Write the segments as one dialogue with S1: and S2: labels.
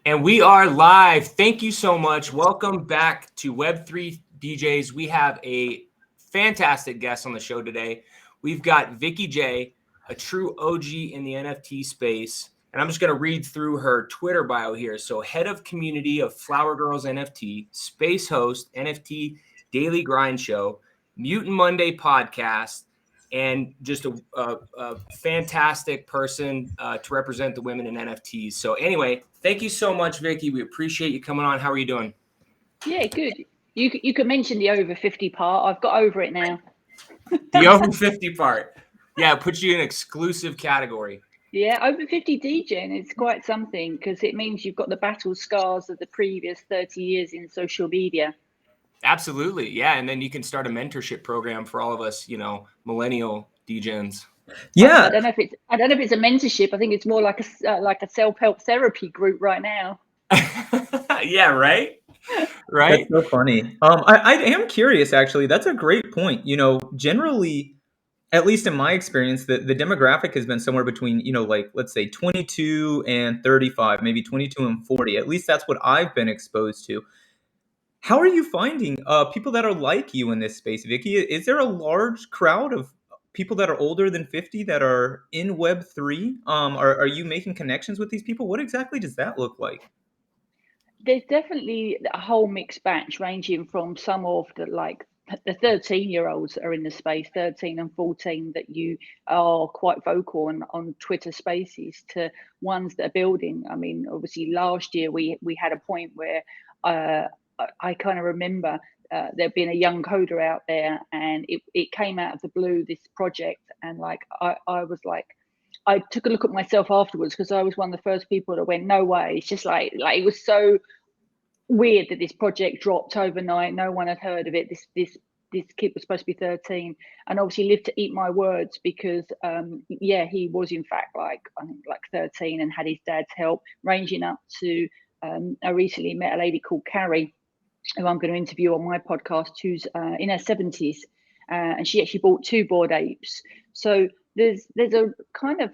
S1: And we are live. Thank you so much. Welcome back to Web3 DJs. We have a fantastic guest on the show today. We've got Vicky J, a true OG in the NFT space. And I'm just going to read through her Twitter bio here. So, head of community of Flower Girls NFT, space host, NFT Daily Grind Show, Mutant Monday podcast, and just a fantastic person to represent the women in NFTs. So anyway, thank you so much, Vicky. We appreciate you coming on. How are you doing?
S2: Yeah, good. You could mention the over 50 part. I've got over it now.
S1: The over 50 part. Yeah, it puts you in an exclusive category.
S2: Yeah, over 50 DEGEN is quite something because it means you've got the battle scars of the previous 30 years in social media.
S1: Absolutely. Yeah. And then you can start a mentorship program for all of us, millennial DEGENs.
S3: Yeah.
S2: I don't know if it's a mentorship. I think it's more like a self-help therapy group right now.
S1: Yeah, right? Right.
S3: That's so funny. I am curious, actually. That's a great point. Generally, at least in my experience, the demographic has been somewhere between, let's say 22 and 35, maybe 22 and 40. At least that's what I've been exposed to. How are you finding people that are like you in this space, Vicky? Is there a large crowd of people that are older than 50 that are in Web3? Are you making connections with these people? What exactly does that look like?
S2: There's definitely a whole mixed batch ranging from some of the 13-year-olds that are in the space, 13 and 14, that you are quite vocal on Twitter Spaces, to ones that are building. I mean, obviously last year we had a point where I kind of remember there being a young coder out there, and it came out of the blue, this project, and I was like, I took a look at myself afterwards because I was one of the first people that went, no way. It's just like it was so weird that this project dropped overnight. No one had heard of it. This kid was supposed to be 13 and obviously lived to eat my words because he was in fact I think 13 and had his dad's help, ranging up to I recently met a lady called Carrie, who I'm going to interview on my podcast, who's in her 70s, and she actually bought 2 Bored Apes. So there's a kind of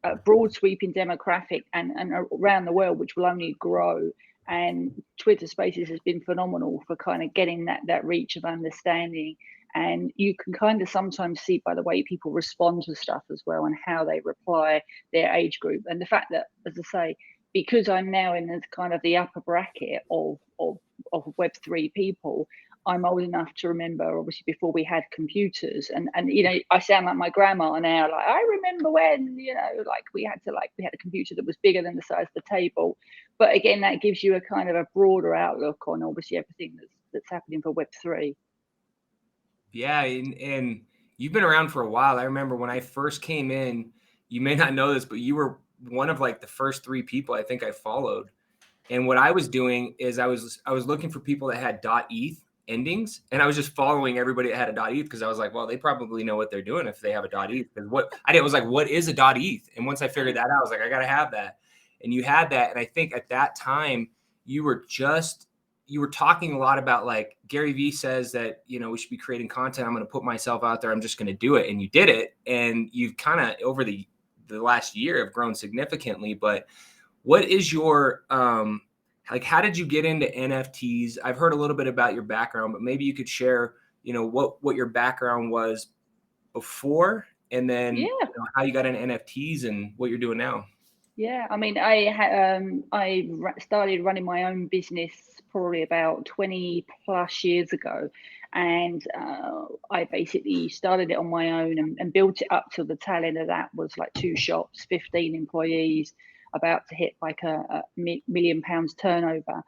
S2: a broad sweeping demographic and around the world, which will only grow. And Twitter Spaces has been phenomenal for kind of getting that reach of understanding. And you can kind of sometimes see by the way people respond to stuff as well, and how they reply, their age group, and the fact that, as I say, because I'm now in the kind of the upper bracket of Web3 people, I'm old enough to remember, obviously, before we had computers, and I sound like my grandma now. Like, I remember when we had a computer that was bigger than the size of the table. But again, that gives you a kind of a broader outlook on obviously everything that's happening for Web3.
S1: Yeah, and you've been around for a while. I remember when I first came in, you may not know this, but you were one of the first 3 people I think I followed. And what I was doing is I was looking for people that had .eth endings, and I was just following everybody that had a .eth because I was like, well, they probably know what they're doing if they have a .eth. Because what I did was like, what is a .eth? And once I figured that out, I was like, I gotta have that. And you had that, and I think at that time you were talking a lot about Gary Vee says that we should be creating content. I'm going to put myself out there. I'm just going to do it, and you did it, and you've kind of over the last year have grown significantly. But what is your how did you get into NFTs? I've heard a little bit about your background, but maybe you could share, what your background was before, and then how you got into NFTs and what you're doing now.
S2: Yeah, I mean, I started running my own business probably about 20 plus years ago, and I basically started it on my own and built it up till the tail end of that was 2 shops, 15 employees, about to hit a £1 million turnover.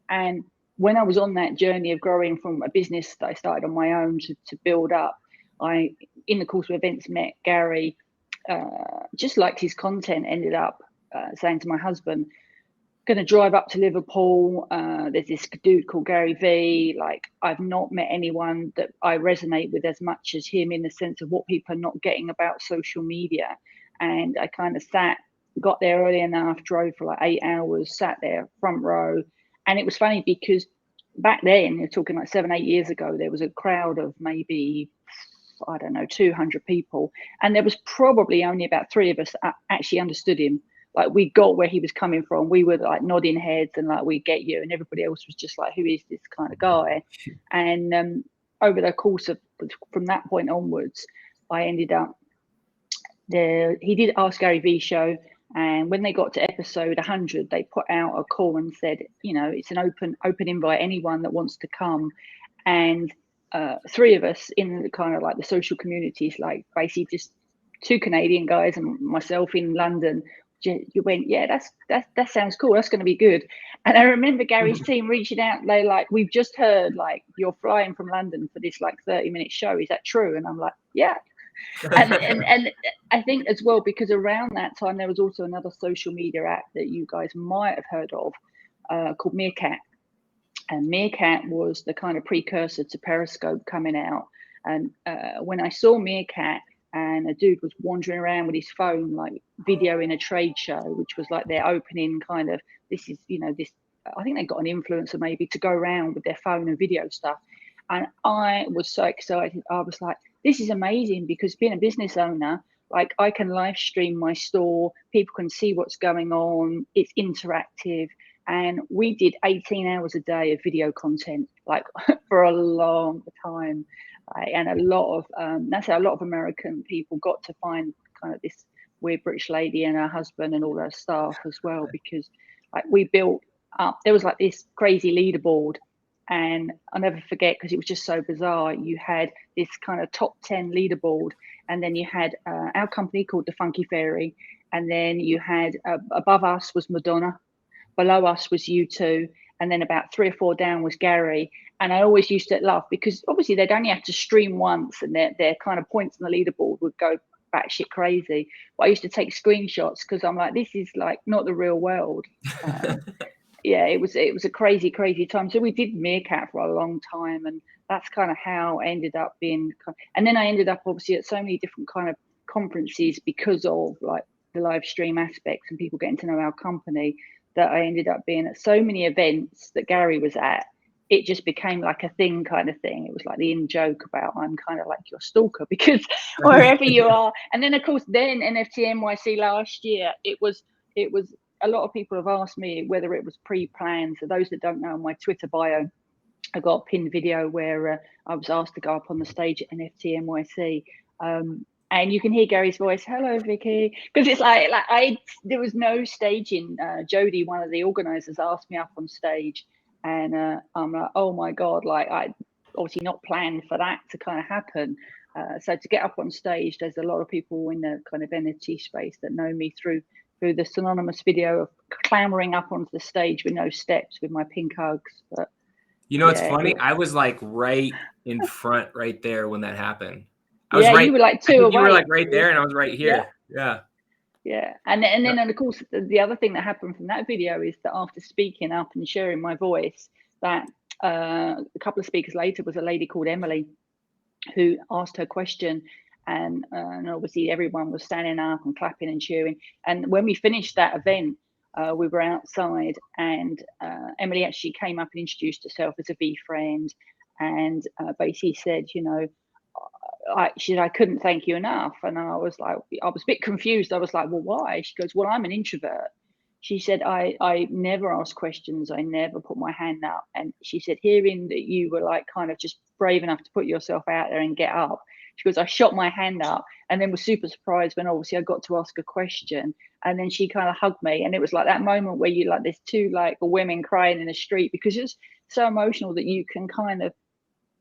S2: And when I was on that journey of growing from a business that I started on my own to build up, I, in the course of events, met Gary, just liked his content, ended up saying to my husband, going to drive up to Liverpool. There's this dude called Gary Vee. I've not met anyone that I resonate with as much as him in the sense of what people are not getting about social media. And I kind of got there early enough, drove for 8 hours, sat there front row. And it was funny because back then, you're talking 7, 8 years ago, there was a crowd of maybe, I don't know, 200 people. And there was probably only about 3 of us that actually understood him. like we got where he was coming from. We were like nodding heads and like, we get you, and everybody else was just like, who is this kind of guy? And over the course of from that point onwards, I ended up there. He did Ask Gary V show, and when they got to episode 100, they put out a call and said, you know, it's an open invite, anyone that wants to come. And 3 of us in the kind of like the social communities, like basically just 2 Canadian guys and myself in London, you went, yeah, that sounds cool, that's going to be good. And I remember Gary's team reaching out, they like, we've just heard like you're flying from London for this like 30-minute show, is that true? And I'm like, yeah. and I think as well, because around that time there was also another social media app that you guys might have heard of called Meerkat. And Meerkat was the kind of precursor to Periscope coming out. And when I saw Meerkat, and a dude was wandering around with his phone, like videoing a trade show, which was like their opening kind of, this is, you know, this, I think they got an influencer maybe to go around with their phone and video stuff. And I was so excited. I was like, this is amazing, because being a business owner, like I can live stream my store, people can see what's going on, it's interactive. And we did 18 hours a day of video content, like for a long time. And a lot of that's how a lot of American people got to find kind of this weird British lady and her husband and all their staff as well, because like we built up, there was like this crazy leaderboard, and I'll never forget, because it was just so bizarre. You had this kind of top 10 leaderboard, and then you had our company called the Funky Fairy, and then you had above us was Madonna, below us was U2, and then about 3 or 4 down was Gary. And I always used to laugh, because obviously they'd only have to stream once, and their kind of points on the leaderboard would go batshit crazy. But I used to take screenshots, because I'm like, this is like not the real world. Yeah, it was a crazy time. So we did Meerkat for a long time, and that's kind of how I ended up being. And then I ended up obviously at so many different kind of conferences because of like the live stream aspects and people getting to know our company, that I ended up being at so many events that Gary was at. It just became like a thing kind of thing. It was like the in joke about, I'm kind of like your stalker, because wherever you are. And then of course, then NFT NYC last year, it was a lot of people have asked me whether it was pre-planned. So those that don't know, my Twitter bio, I got a pinned video where I was asked to go up on the stage at NFT NYC. And you can hear Gary's voice, hello, Vicky, because it's like there was no staging. Jody, one of the organizers, asked me up on stage, and I'm like, oh my God, like I obviously not planned for that to kind of happen. So to get up on stage, there's a lot of people in the kind of NFT space that know me through the synonymous video of clambering up onto the stage with no steps with my pink hugs. But
S1: you know, it's funny. I was like right in front right there when that happened.
S2: You were like 2 away.
S1: You were like right there, and I was right here. Yeah. And then of course the other thing that happened from that video is that after speaking up and sharing my voice, that a couple of speakers later was a lady called Emily who asked her question, and obviously everyone was standing up and clapping and cheering. And when we finished that event, we were outside, and Emily actually came up and introduced herself as a V friend, and basically said, you know, I couldn't thank you enough. And I was like, I was a bit confused. I was like, well, why? She goes, well, I'm an introvert. She said, I never ask questions. I never put my hand up. And she said, hearing that you were like kind of just brave enough to put yourself out there and get up. She goes, I shot my hand up and then was super surprised when obviously I got to ask a question. And then she kind of hugged me. And it was like that moment where you like, there's 2 like women crying in the street, because it's so emotional that you can kind of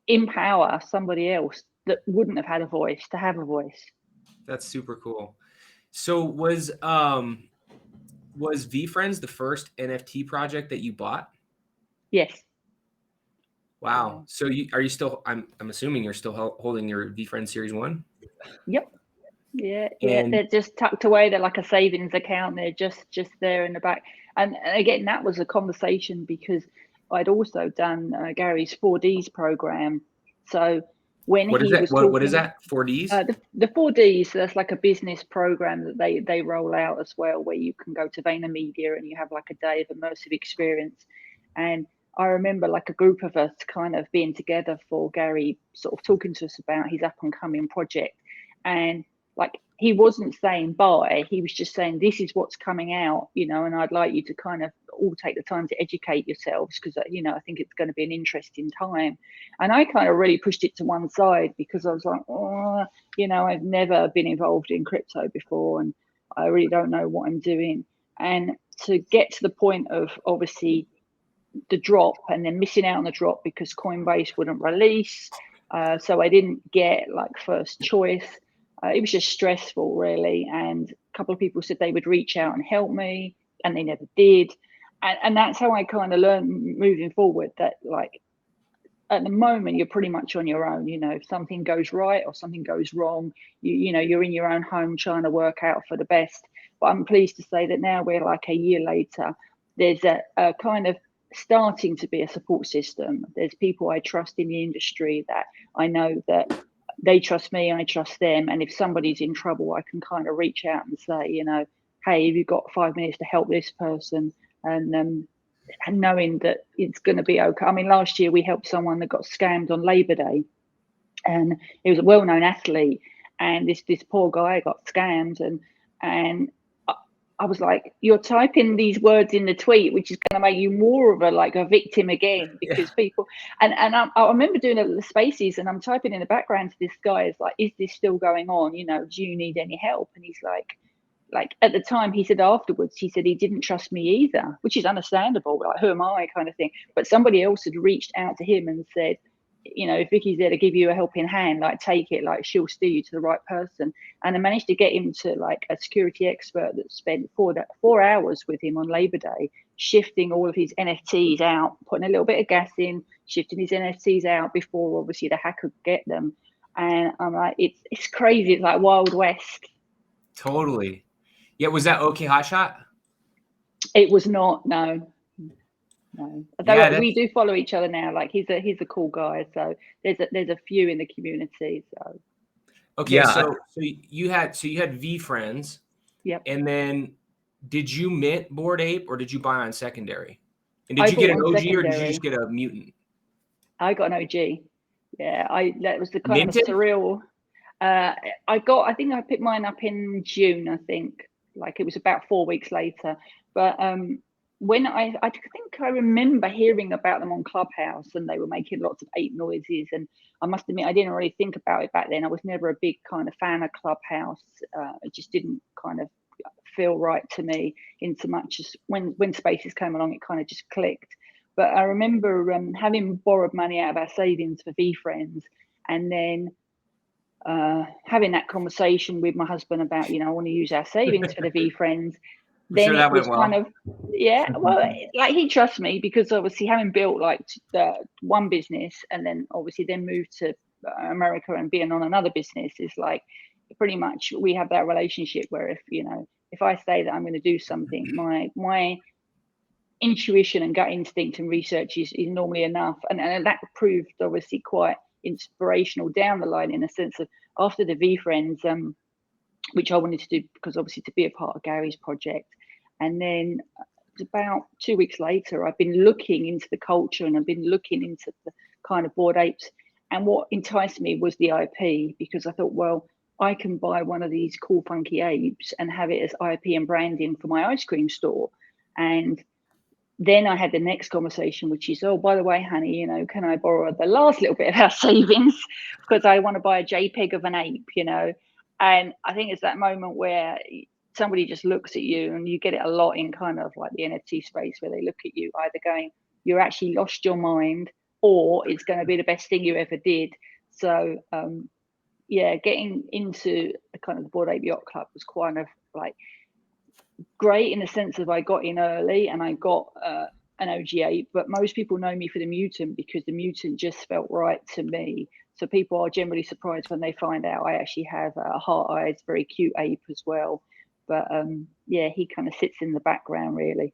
S1: empower somebody else that wouldn't have had a voice to have a voice. That's super cool. So was VeeFriends the first NFT project that you bought?
S2: Yes.
S1: Wow. So are you still, I'm assuming you're still holding your VeeFriends Series 1?
S2: Yep. Yeah. They're just tucked away. They're like a savings account. They're just there in the back. And again, that was a conversation because I'd also done Gary's 4Ds program. So when
S1: what is that 4Ds?
S2: The 4Ds, so that's like a business program that they roll out as well, where you can go to VaynerMedia and you have like a day of immersive experience. And I remember like a group of us kind of being together for Gary sort of talking to us about his up and coming project. And like he wasn't saying buy, he was just saying this is what's coming out, you know, and I'd like you to kind of all take the time to educate yourselves, because, you know, I think it's going to be an interesting time. And I kind of really pushed it to one side, because I was like, oh, you know, I've never been involved in crypto before, and I really don't know what I'm doing. And to get to the point of obviously the drop, and then missing out on the drop because Coinbase wouldn't release, so I didn't get like first choice. It was just stressful, really. And a couple of people said they would reach out and help me, and they never did. And that's how I kind of learned moving forward that, like, at the moment you're pretty much on your own. You know, if something goes right or something goes wrong, you know, you're in your own home trying to work out for the best. But I'm pleased to say that now we're like a year later, there's a kind of starting to be a support system. There's people I trust in the industry that I know that they trust me, I trust them. And if somebody's in trouble, I can kind of reach out and say, you know, hey, have you got 5 minutes to help this person? And knowing that it's going to be okay. I mean, last year we helped someone that got scammed on Labor Day, and he was a well-known athlete, and this poor guy got scammed, and I was like, you're typing these words in the tweet, which is going to make you more of a victim again, because people, and I remember doing it at the spaces, and I'm typing in the background to this guy, is like, is this still going on? You know, do you need any help? And he's like at the time, he said afterwards, he said he didn't trust me either, which is understandable. Like, who am I, kind of thing. But somebody else had reached out to him and said, you know, if Vicky's there to give you a helping hand, like, take it, like, she'll steer you to the right person. And I managed to get him to like a security expert that spent 4 hours with him on Labor Day, shifting all of his NFTs out, putting a little bit of gas in, shifting his NFTs out before obviously the hacker could get them. And I'm like, it's crazy. It's like Wild West.
S1: Totally. Yeah. Was that OK Hotshot?
S2: It was not, no. Although
S1: Yeah,
S2: we do follow each other now. Like, he's a cool guy. So there's a few in the community. So
S1: okay.
S3: Yeah,
S1: So you had V friends.
S2: yep.
S1: And then did you mint Bored Ape, or did you buy on secondary? And
S2: I
S1: did you get
S2: bought
S1: an
S2: on
S1: OG or did you
S2: secondary.
S1: just get a Mutant?
S2: I got an OG. Yeah, that was the kind
S1: Minted?
S2: of a surreal. I think I picked mine up in June. I think, like, it was about 4 weeks later. But when I think I remember hearing about them on Clubhouse, and they were making lots of ape noises. And I must admit, I didn't really think about it back then. I was never a big kind of fan of Clubhouse. It just didn't kind of feel right to me, in so much as when Spaces came along, it kind of just clicked. But I remember having borrowed money out of our savings for V Friends, and then having that conversation with my husband about, you know, I want to use our savings for the V Friends. Then
S1: sure
S2: it
S1: that
S2: was
S1: went
S2: kind
S1: well.
S2: of, yeah, well, like, he trusts me, because obviously having built like one business, and then obviously then moved to America and being on another business, is like, pretty much we have that relationship where, if, you know, if I say that I'm going to do something, my intuition and gut instinct and research is normally enough. And that proved obviously quite inspirational down the line, in a sense of, after the V Friends, which I wanted to do because obviously to be a part of Gary's project. And then about 2 weeks later, I've been looking into the culture, and I've been looking into the kind of Bored Apes. And what enticed me was the IP, because I thought, well, I can buy one of these cool, funky apes and have it as IP and branding for my ice cream store. And then I had the next conversation, which is, oh, by the way, honey, you know, can I borrow the last little bit of our savings, because I want to buy a JPEG of an ape, you know. And I think it's that moment where somebody just looks at you, and you get it a lot in kind of like the NFT space, where they look at you either going, you're actually lost your mind, or it's going to be the best thing you ever did. So yeah, getting into the kind of the Bored Ape Yacht Club was kind of like great, in the sense of I got in early and I got an OG8, but most people know me for the Mutant, because the Mutant just felt right to me. So people are generally surprised when they find out I actually have a heart eyes, very cute ape as well. But yeah, he kind of sits in the background, really.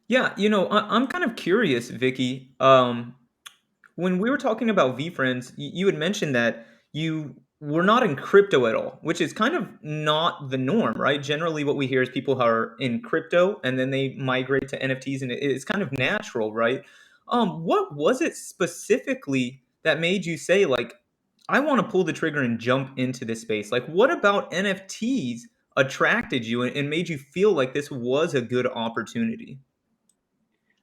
S3: yeah. You know, I'm kind of curious, Vicky. When we were talking about V Friends, you had mentioned that you were not in crypto at all, which is kind of not the norm, right? Generally, what we hear is people are in crypto and then they migrate to NFTs, and it's kind of natural, right? What was it specifically that made you say, like, I want to pull the trigger and jump into this space. Like, what about NFTs attracted you and made you feel like this was a good opportunity?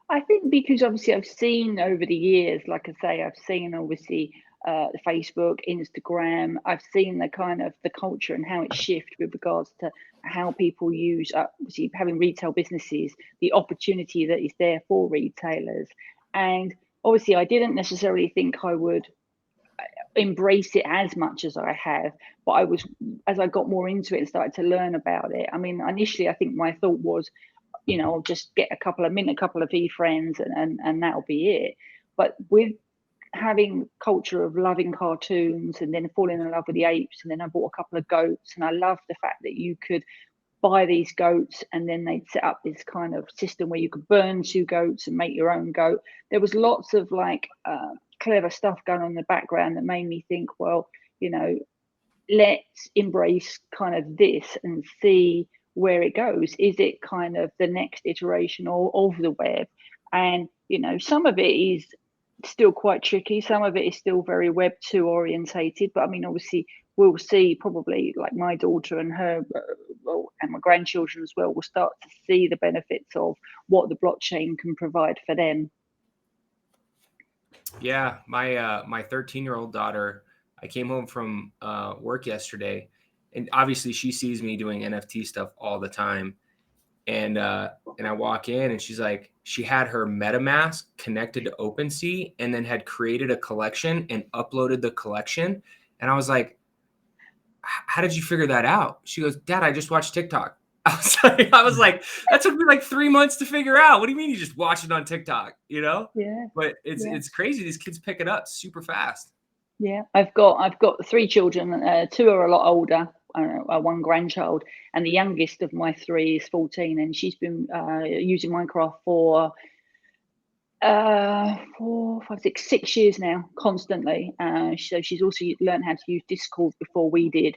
S2: I think because obviously I've seen over the years, like I say, I've seen obviously the Facebook, Instagram. I've seen the kind of the culture and how it shifted with regards to how people use obviously having retail businesses, the opportunity that is there for retailers. And obviously I didn't necessarily think I would embrace it as much as I have, but I was, as I got more into it and started to learn about it. I mean, initially I think my thought was, I'll just get a couple of friends and that'll be it. But with having culture of loving cartoons and then falling in love with the apes, and then I bought a couple of goats, and I loved the fact that you could buy these goats and then they'd set up this kind of system where you could burn 2 goats and make your own goat. There was lots of like clever stuff going on in the background that made me think, well, let's embrace kind of this and see where it goes. Is it kind of the next iteration of the web? And some of it is still quite tricky, some of it is still very Web2 orientated, but I mean, obviously we'll see, probably like my daughter and her and my grandchildren as well will start to see the benefits of what the blockchain can provide for them.
S1: Yeah, my 13-year-old daughter, I came home from work yesterday, and obviously she sees me doing NFT stuff all the time. And I walk in and she's like, she had her MetaMask connected to Opensea and then had created a collection and uploaded the collection. And I was like, how did you figure that out? She goes, Dad, I just watched TikTok. I was like, that took me like 3 months to figure out. What do you mean you just watch it on TikTok?
S2: Yeah.
S1: But it's crazy. These kids pick it up super fast.
S2: Yeah, I've got 3 children. 2 are a lot older. 1 grandchild, and the youngest of my 3 is 14, and she's been using Minecraft for 4, 5, 6, 6 years now, constantly. So she's also learned how to use Discord before we did.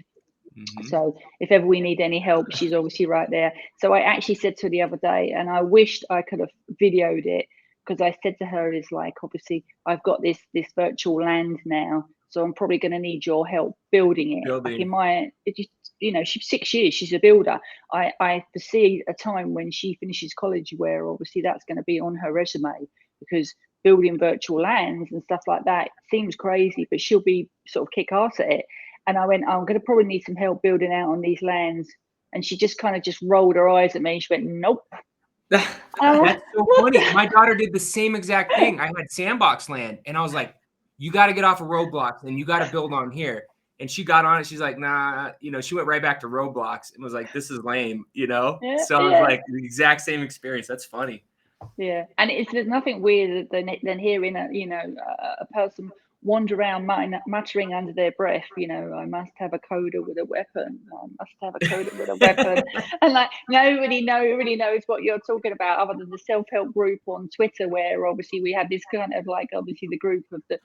S2: So if ever we need any help, she's obviously right there. So I actually said to her the other day, and I wished I could have videoed it, because I said to her, is like, obviously I've got this virtual land now, so I'm probably going to need your help building it. Like in my, she's 6 years, she's a builder. I foresee a time when she finishes college where obviously that's going to be on her resume, because building virtual lands and stuff like that seems crazy, but she'll be sort of kick ass at it. And I went, I'm going to probably need some help building out on these lands. And she just kind of just rolled her eyes at me. She went, nope.
S1: That's so funny. My daughter did the same exact thing. I had sandbox land, and I was like, you got to get off of Roblox and you got to build on here. And she got on it. She's like, nah, she went right back to Roblox and was like, this is lame, So I was like, the exact same experience. That's funny.
S2: Yeah. And there's nothing weirder than hearing a person wander around muttering under their breath, I must have a coder with a weapon. I must have a coder with a weapon. And like nobody really knows what you're talking about, other than the self-help group on Twitter, where obviously we have this kind of like, obviously the group of the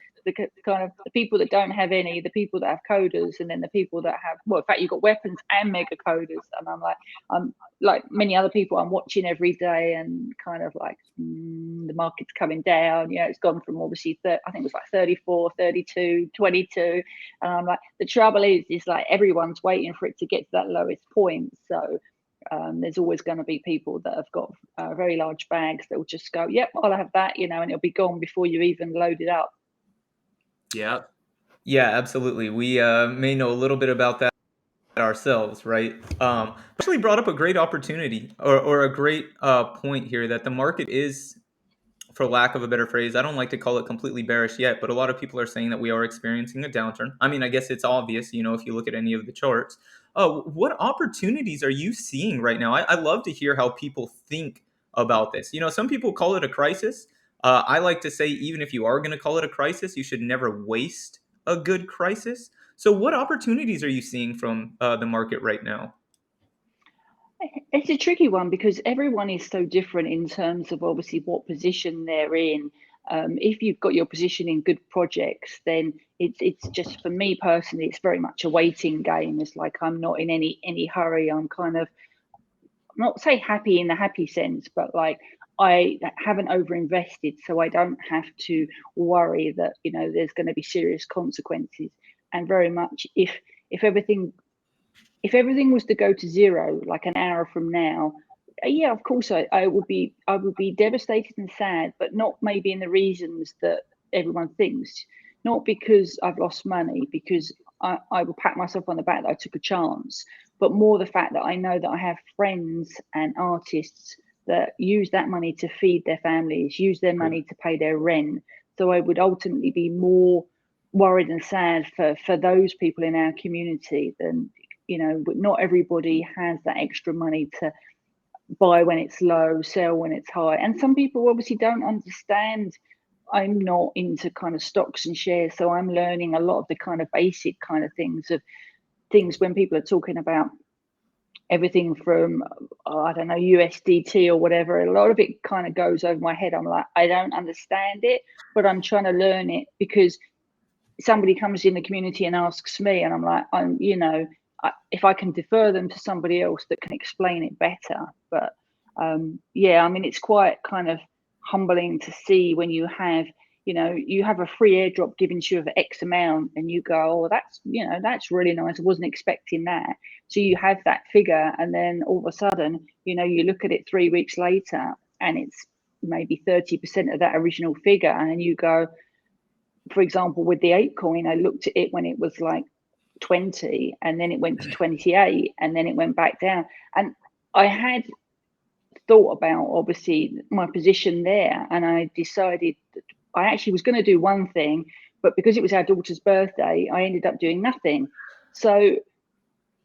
S2: kind of the people that don't have any, the people that have coders, and then the people that have, well, in fact, you've got weapons and mega coders. And I'm like many other people, I'm watching every day and kind of like, the market's coming down. It's gone from obviously I think it was like 34, 32, 22, and I'm like, the trouble is like everyone's waiting for it to get to that lowest point. So there's always going to be people that have got very large bags that will just go, yep, I'll have that, and it'll be gone before you even load it up.
S3: Yeah, absolutely. We may know a little bit about that ourselves, right? Actually brought up a great opportunity or a great point here, that the market is, for lack of a better phrase, I don't like to call it completely bearish yet, but a lot of people are saying that we are experiencing a downturn. I mean, I guess it's obvious, if you look at any of the charts. What opportunities are you seeing right now? I love to hear how people think about this. Some people call it a crisis. I like to say, even if you are going to call it a crisis, you should never waste a good crisis. So what opportunities are you seeing from the market right now?
S2: It's a tricky one, because everyone is so different in terms of obviously what position they're in. If you've got your position in good projects, then it's just, for me personally, it's very much a waiting game. It's like, I'm not in any hurry. I'm kind of, not say happy in the happy sense, but like, I haven't overinvested, so I don't have to worry that there's going to be serious consequences. and very much if everything was to go to zero like an hour from now, yeah, of course I would be devastated and sad, but not maybe in the reasons that everyone thinks. Not because I've lost money, because I will pat myself on the back that I took a chance, but more the fact that I know that I have friends and artists that use that money to feed their families, use their money to pay their rent. So I would ultimately be more worried and sad for those people in our community than, you know, not everybody has that extra money to buy when it's low, sell when it's high. And some people obviously don't understand. I'm not into kind of stocks and shares, so I'm learning a lot of the kind of basic kind of things when people are talking about everything from I don't know, USDT or whatever. A lot of it kind of goes over my head. I'm like, I don't understand it, but I'm trying to learn it because somebody comes in the community and asks me, and I'm like, you know, if I can defer them to somebody else that can explain it better. But yeah, I mean, it's quite kind of humbling to see when you have, you know, you have a free airdrop given to you of X amount and you go, oh, that's, you know, that's really nice. I wasn't expecting that. So you have that figure, and then all of a sudden, you know, you look at it 3 weeks later and it's maybe 30% of that original figure. And you go, for example, with the apecoin, I looked at it when it was like 20, and then it went to 28, and then it went back down. And I had thought about obviously my position there, and I decided that I actually was going to do one thing, but because it was our daughter's birthday, I ended up doing nothing. So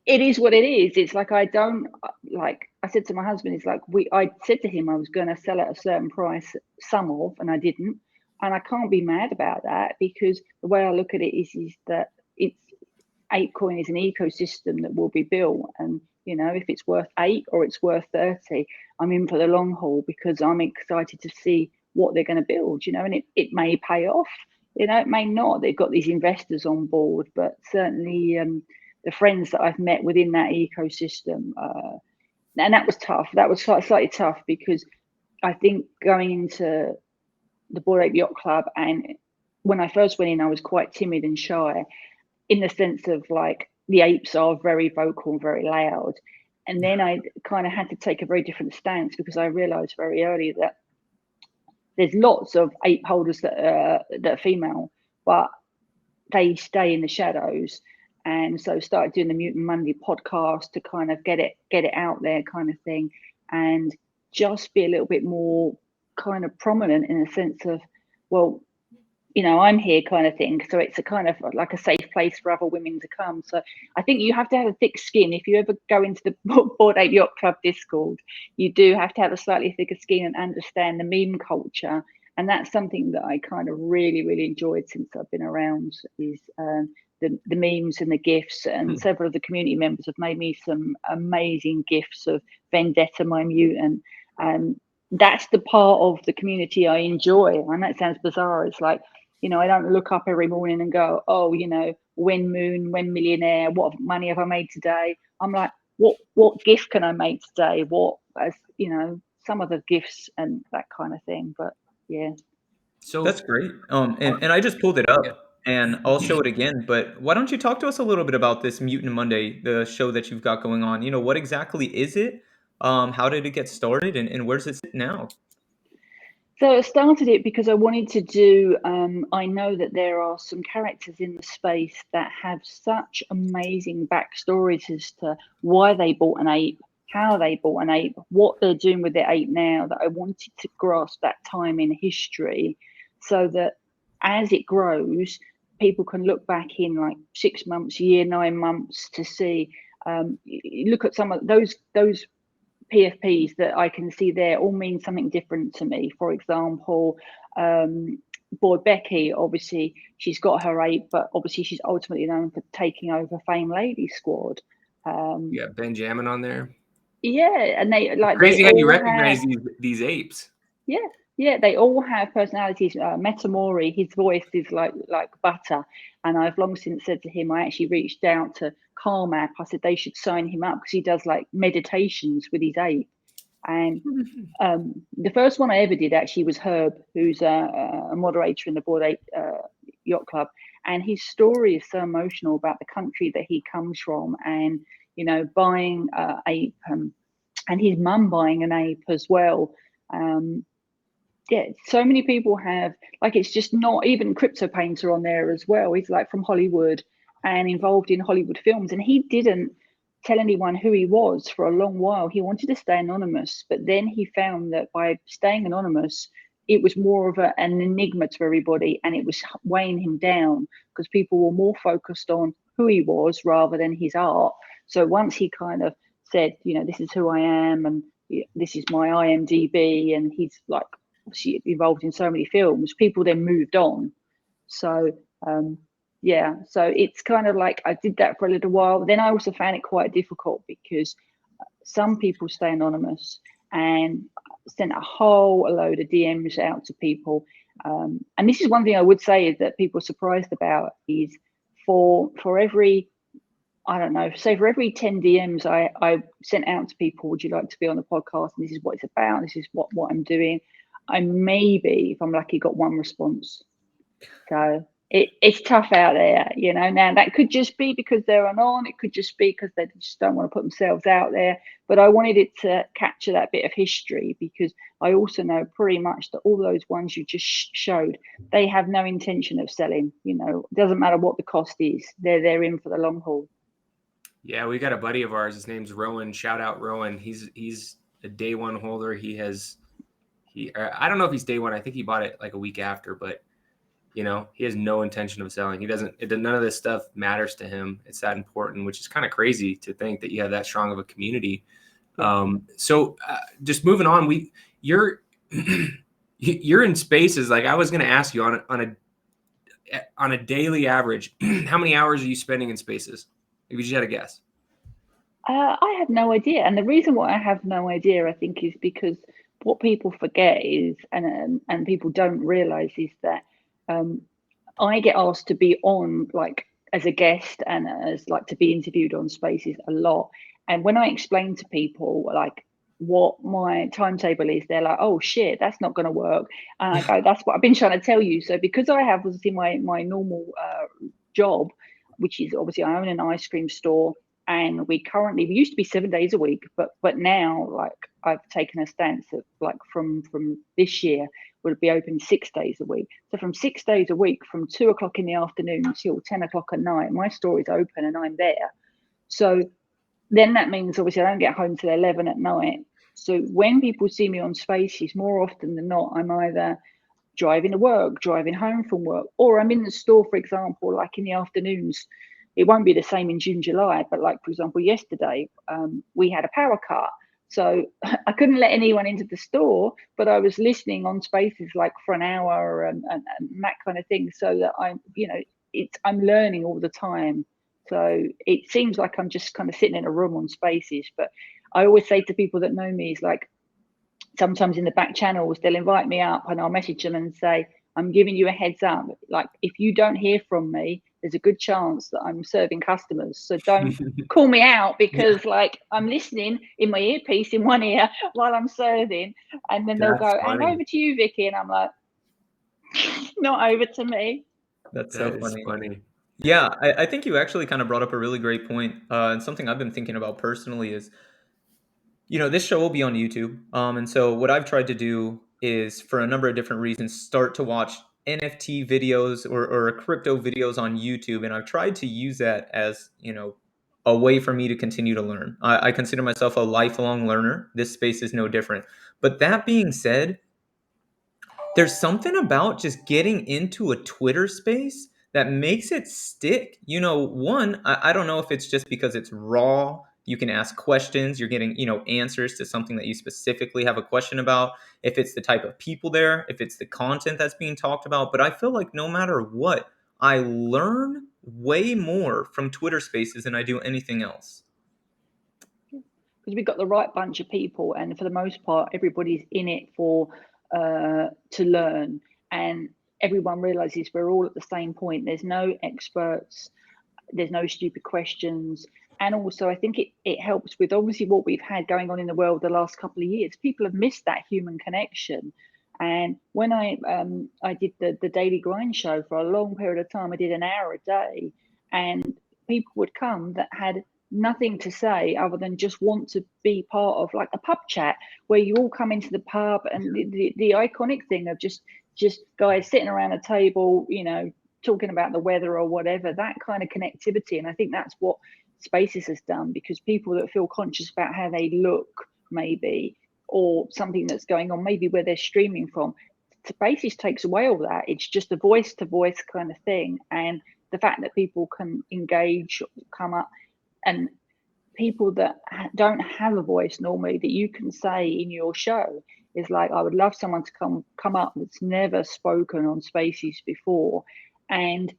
S2: it is what it is. It's like, I don't, like I said to my husband, it's like I said to him I was going to sell at a certain price, some of, and I didn't. And I can't be mad about that, because the way I look at it is that apecoin is an ecosystem that will be built. And, you know, if it's worth 8 or it's worth 30, I'm in for the long haul, because I'm excited to see what they're going to build, you know, and it may pay off, you know, it may not. They've got these investors on board, but certainly the friends that I've met within that ecosystem, and that was tough. That was slightly tough, because I think going into the Bored Ape Yacht Club, and when I first went in, I was quite timid and shy, in the sense of like the apes are very vocal and very loud. And then I kind of had to take a very different stance, because I realized very early that there's lots of ape holders that are female, but they stay in the shadows. And so started doing the Mutant Monday podcast to kind of get it out there, kind of thing, and just be a little bit more kind of prominent in the sense of, well, you know, I'm here, kind of thing. So it's a kind of like a safe place for other women to come. So I think you have to have a thick skin. If you ever go into the Bored Ape Yacht Club Discord, you do have to have a slightly thicker skin and understand the meme culture. And that's something that I kind of really, really enjoyed since I've been around, is the memes and the GIFs. And several of the community members have made me some amazing GIFs of Vendetta, my mutant. And that's the part of the community I enjoy. And that sounds bizarre. It's like, you know, I don't look up every morning and go, oh, you know, when moon, when millionaire, what money have I made today? I'm like, what gift can I make today? What, as you know, some of the gifts and that kind of thing. But yeah.
S3: So that's great. And I just pulled it up, and I'll show it again. But why don't you talk to us a little bit about this Mutant Monday, the show that you've got going on? You know, what exactly is it? How did it get started, and where's it sit now?
S2: So I started it because I wanted to do, I know that there are some characters in the space that have such amazing backstories as to why they bought an ape, how they bought an ape, what they're doing with their ape now, that I wanted to grasp that time in history, so that as it grows, people can look back in like 6 months, a year, 9 months to see, look at some of those PFPs that I can see there all mean something different to me. For example, Boy Becky, obviously she's got her ape, but obviously she's ultimately known for taking over Fame Lady Squad.
S1: Yeah, Benjamin on there.
S2: Yeah, and they like
S1: crazy
S2: they
S1: how you
S2: all
S1: recognize
S2: have,
S1: these apes.
S2: Yeah, they all have personalities. Metamori, his voice is like butter, and I've long since said to him, I actually reached out to Carmap. I said they should sign him up, because he does like meditations with his ape. And the first one I ever did actually was Herb, who's a moderator in the Bored Ape yacht club, and his story is so emotional about the country that he comes from, and buying ape, and his mum buying an ape as well. Yeah, so many people have, like, it's just not even Crypto Painter on there as well. He's like from Hollywood and involved in Hollywood films, and he didn't tell anyone who he was for a long while. He wanted to stay anonymous, but then he found that by staying anonymous, it was more of an enigma to everybody, and it was weighing him down because people were more focused on who he was rather than his art. So once he kind of said, this is who I am, and this is my IMDb, and he's like obviously involved in so many films, people then moved on. So yeah, so it's kind of like I did that for a little while. Then I also found it quite difficult because some people stay anonymous, and sent a whole load of DMs out to people. And this is one thing I would say is that people are surprised about is for every, I don't know, say for every 10 DMs I sent out to people, would you like to be on the podcast? And this is what it's about. This is what I'm doing. I maybe, if I'm lucky, got one response. So it's tough out there, Now that could just be because they're on. It could just be because they just don't want to put themselves out there. But I wanted it to capture that bit of history, because I also know pretty much that all those ones you just showed, they have no intention of selling. It doesn't matter what the cost is. They're in for the long haul.
S1: Yeah, we got a buddy of ours. His name's Rowan. Shout out Rowan. He's a day one holder. I don't know if he's day one. I think he bought it like a week after, but he has no intention of selling. None of this stuff matters to him. It's that important, which is kind of crazy to think that you have that strong of a community. So just moving on, you're in spaces. Like I was going to ask you on a daily average, how many hours are you spending in spaces? If you just had a guess.
S2: I have no idea. And the reason why I have no idea, I think, is because what people forget is, and people don't realize, is that I get asked to be on, like, as a guest and as like to be interviewed on spaces a lot. And when I explain to people like what my timetable is, they're like, oh shit, that's not going to work. And I go, that's what I've been trying to tell you. So because I have obviously my normal job, which is obviously I own an ice cream store, and we used to be 7 days a week, but now, like, I've taken a stance that, like, from this year will be open 6 days a week. So from 6 days a week, from 2 o'clock in the afternoon till 10 o'clock at night, my store is open and I'm there. So then that means obviously I don't get home till 11 at night. So when people see me on spaces, more often than not, I'm either driving to work, driving home from work, or I'm in the store, for example, like in the afternoons. It won't be the same in June, July, but like, for example, yesterday, we had a power cut. So I couldn't let anyone into the store, but I was listening on spaces like for an hour and that kind of thing. So that I'm learning all the time. So it seems like I'm just kind of sitting in a room on spaces, but I always say to people that know me, is like, sometimes in the back channels, they'll invite me up and I'll message them and say, I'm giving you a heads up. Like, if you don't hear from me, there's a good chance that I'm serving customers. So don't call me out, because like I'm listening in my earpiece in one ear while I'm serving. And then they'll go, and over to you, Vicky. And I'm like, not over to me.
S3: That's so funny. Yeah, I think you actually kind of brought up a really great point. And something I've been thinking about personally is, this show will be on YouTube. And so what I've tried to do is, for a number of different reasons, start to watch NFT videos or crypto videos on YouTube. And I've tried to use that as, a way for me to continue to learn. I consider myself a lifelong learner. This space is no different. But that being said, there's something about just getting into a Twitter space that makes it stick. One, I don't know if it's just because it's raw. You can ask questions. You're getting, answers to something that you specifically have a question about. If it's the type of people there, if it's the content that's being talked about. But I feel like no matter what, I learn way more from Twitter spaces than I do anything else.
S2: Because we've got the right bunch of people, and for the most part, everybody's in it for to learn, and everyone realizes we're all at the same point. There's no experts, there's no stupid questions. And also, I think it helps with obviously what we've had going on in the world the last couple of years. People have missed that human connection, And when I did the daily grind show for a long period of time, I did an hour a day, and people would come that had nothing to say other than just want to be part of like a pub chat where you all come into the pub, and the iconic thing of just guys sitting around a table, you know, talking about the weather or whatever, that kind of connectivity. And I think that's what Spaces has done, because people that feel conscious about how they look maybe, or something that's going on maybe where they're streaming from, Spaces takes away all that. It's just a voice to voice kind of thing. And the fact that people can engage, come up, and people that don't have a voice normally that you can say in your show is like, I would love someone to come up that's never spoken on Spaces before. And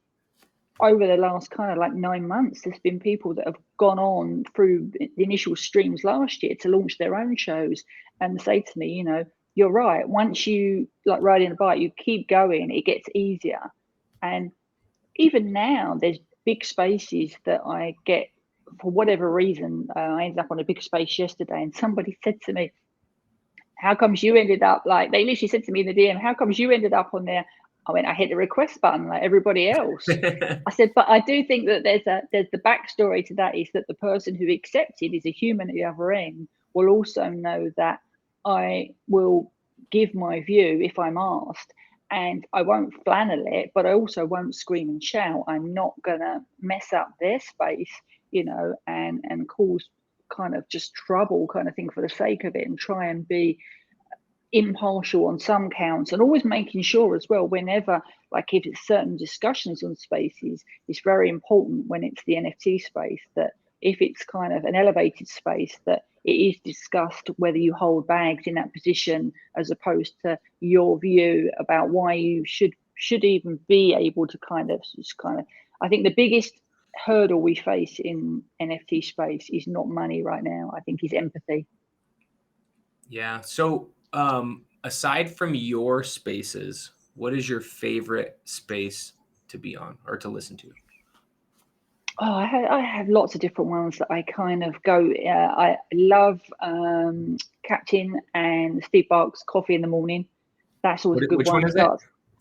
S2: over the last kind of like 9 months, there's been people that have gone on through the initial streams last year to launch their own shows and say to me, you know, you're right, once you like riding a bike, you keep going, it gets easier. And even now there's big spaces that I get for whatever reason. I ended up on a big space yesterday, and somebody said to me, how comes you ended up, like, they literally said to me in the DM, how comes you ended up on there? I went, I hit the request button like everybody else. I said, but I do think that there's the backstory to that, is that the person who accepted is a human at the other end, will also know that I will give my view if I'm asked, and I won't flannel it, but I also won't scream and shout. I'm not gonna mess up their space, you know, and cause kind of just trouble kind of thing for the sake of it, and try and be impartial on some counts, and always making sure as well, whenever, like if it's certain discussions on Spaces, it's very important when it's the NFT space, that if it's kind of an elevated space, that it is discussed whether you hold bags in that position, as opposed to your view about why you should even be able to kind of I think the biggest hurdle we face in NFT space is not money right now. I think is empathy.
S1: Yeah. So aside from your spaces, what is your favorite space to be on or to listen to?
S2: Oh, I have lots of different ones that I kind of go. I love Captain and Steve Bark's Coffee in the Morning. That's always a good
S1: Which
S2: one.
S1: one is it?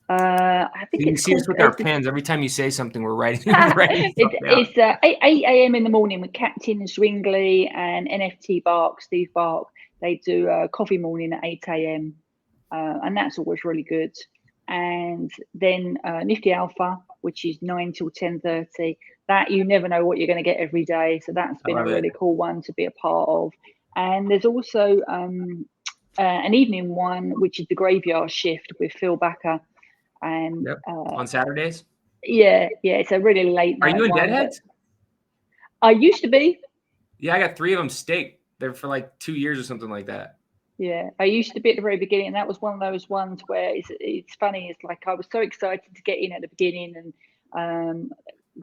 S2: I think
S1: You
S2: it's
S1: see
S2: called.
S1: us with our pens. Every time you say something, we're writing.
S2: It's 8 a.m. in the morning with Captain Swingley and NFT Bark, Steve Bark. They do coffee morning at 8 a.m. And that's always really good. And then Nifty Alpha, which is 9 till 10:30. That you never know what you're going to get every day. So that's been a really cool one to be a part of. And there's also an evening one, which is the Graveyard Shift with Phil Backer. And
S1: on Saturdays?
S2: Yeah, it's a really late night.
S1: Are you in
S2: one,
S1: Deadheads?
S2: I used to be.
S1: Yeah, I got 3 of them staked. They're for like 2 years or something like that.
S2: Yeah, I used to be at the very beginning, and that was one of those ones where it's funny. It's like I was so excited to get in at the beginning, and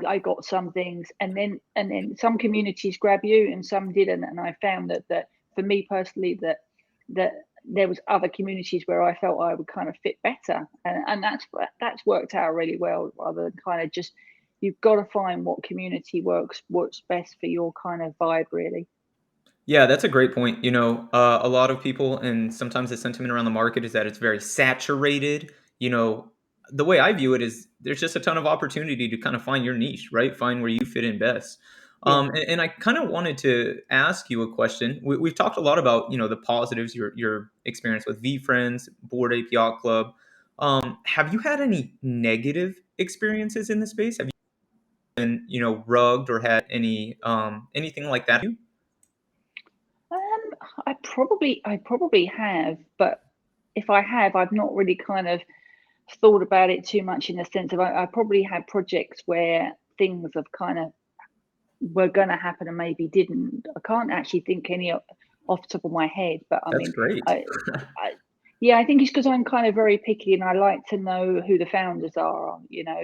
S2: I got some things, and then some communities grab you and some didn't. And I found that for me personally, that there was other communities where I felt I would kind of fit better, and that's worked out really well. Rather than kind of just, you've got to find what community works best for your kind of vibe, really.
S3: Yeah, that's a great point. You know, a lot of people, and sometimes the sentiment around the market is that it's very saturated. You know, the way I view it is there's just a ton of opportunity to kind of find your niche, right? Find where you fit in best.
S2: Yeah.
S3: And I kind of wanted to ask you a question. We've talked a lot about, you know, the positives, your experience with VFriends, Bored Ape Yacht Club. Have you had any negative experiences in the space? Have you been, you know, rugged or had any anything like that?
S2: I probably have, but if I have, I've not really kind of thought about it too much, in the sense of I probably had projects where things have kind of were going to happen and maybe didn't. I can't actually think any off the top of my head, but I
S3: That's
S2: mean,
S3: great.
S2: yeah, I think it's because I'm kind of very picky, and I like to know who the founders are. You know,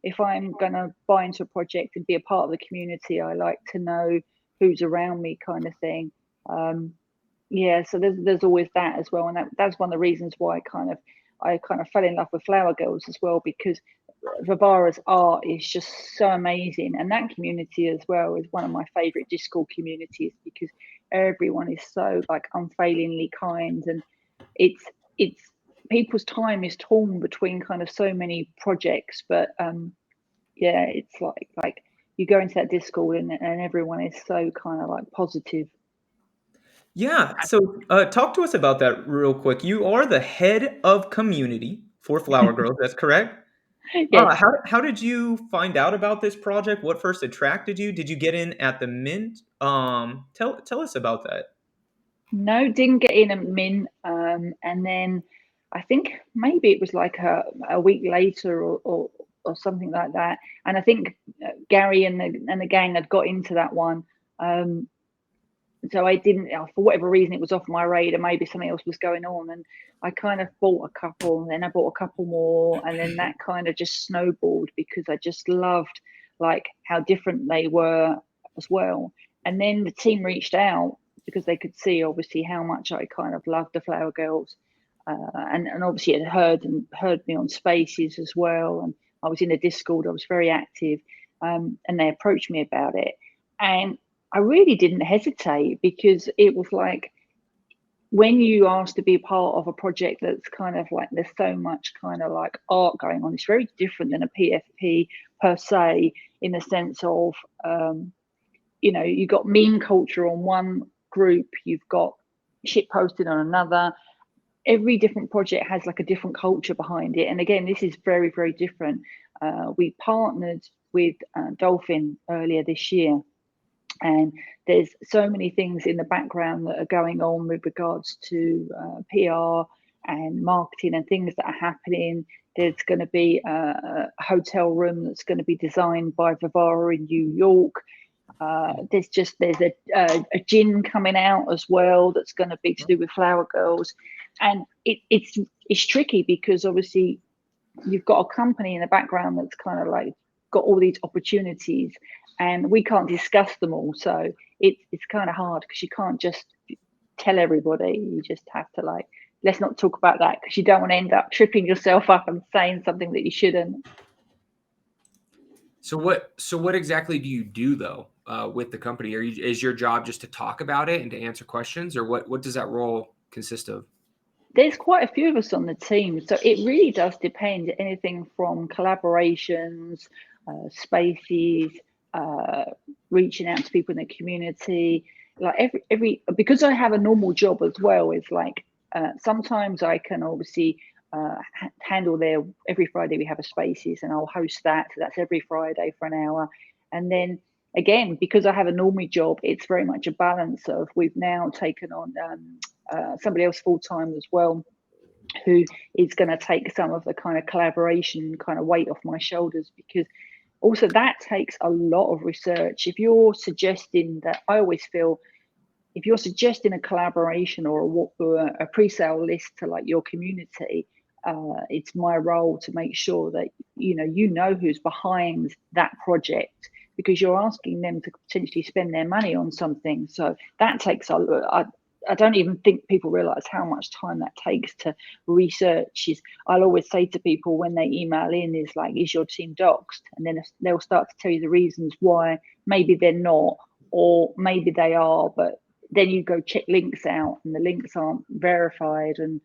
S2: if I'm gonna buy into a project and be a part of the community, I like to know who's around me, kind of thing. Yeah, so there's always that as well, and that's one of the reasons why I kind of fell in love with Flower Girls as well, because Vibara's art is just so amazing, and that community as well is one of my favorite Discord communities, because everyone is so like unfailingly kind, and it's people's time is torn between kind of so many projects, but yeah, it's like you go into that Discord and everyone is so kind of like positive.
S3: Yeah. So talk to us about that real quick. You are the head of community for Flower Girls. That's correct.
S2: Yes.
S3: How did you find out about this project? What first attracted you? Did you get in at the mint? Tell us about that.
S2: No, didn't get in at mint. And then I think maybe it was like a week later or something like that. And I think Gary and the gang had got into that one. So I didn't, for whatever reason, it was off my radar. Maybe something else was going on, and I kind of bought a couple, and then I bought a couple more, and then that kind of just snowballed because I just loved like how different they were as well. And then the team reached out because they could see obviously how much I kind of loved the Flower Girls, and obviously had heard me on Spaces as well, and I was in the Discord. I was very active, and they approached me about it, and I really didn't hesitate because it was like when you ask to be part of a project that's kind of like there's so much kind of like art going on, it's very different than a PFP per se, in the sense of you've got meme culture on one group, you've got shit posted on another. Every different project has like a different culture behind it, and again, this is very, very different. We partnered with Dolphin earlier this year. And there's so many things in the background that are going on with regards to PR and marketing and things that are happening. There's going to be a hotel room that's going to be designed by Vivara in New York. There's a gin coming out as well that's going to be to do with Flower Girls, and it's tricky because obviously you've got a company in the background that's kind of like got all these opportunities, and we can't discuss them all. So it's kind of hard because you can't just tell everybody. You just have to like, let's not talk about that because you don't want to end up tripping yourself up and saying something that you shouldn't.
S1: So what exactly do you do though with the company? Is your job just to talk about it and to answer questions, or what does that role consist of?
S2: There's quite a few of us on the team, so it really does depend. Anything from collaborations, spaces, reaching out to people in the community. Like every because I have a normal job as well. It's like sometimes I can obviously handle every Friday we have a spaces, and I'll host that. So that's every Friday for an hour, and then again, because I have a normal job, it's very much a balance of we've now taken on somebody else full time as well, who is going to take some of the kind of collaboration kind of weight off my shoulders, because also that takes a lot of research. If you're suggesting that, I always feel if you're suggesting a collaboration or a pre-sale list to like your community, it's my role to make sure that you know who's behind that project, because you're asking them to potentially spend their money on something. So that takes a lot. I don't even think people realize how much time that takes to research. I'll always say to people when they email in is like, is your team doxed? And then they'll start to tell you the reasons why maybe they're not, or maybe they are, but then you go check links out and the links aren't verified. And,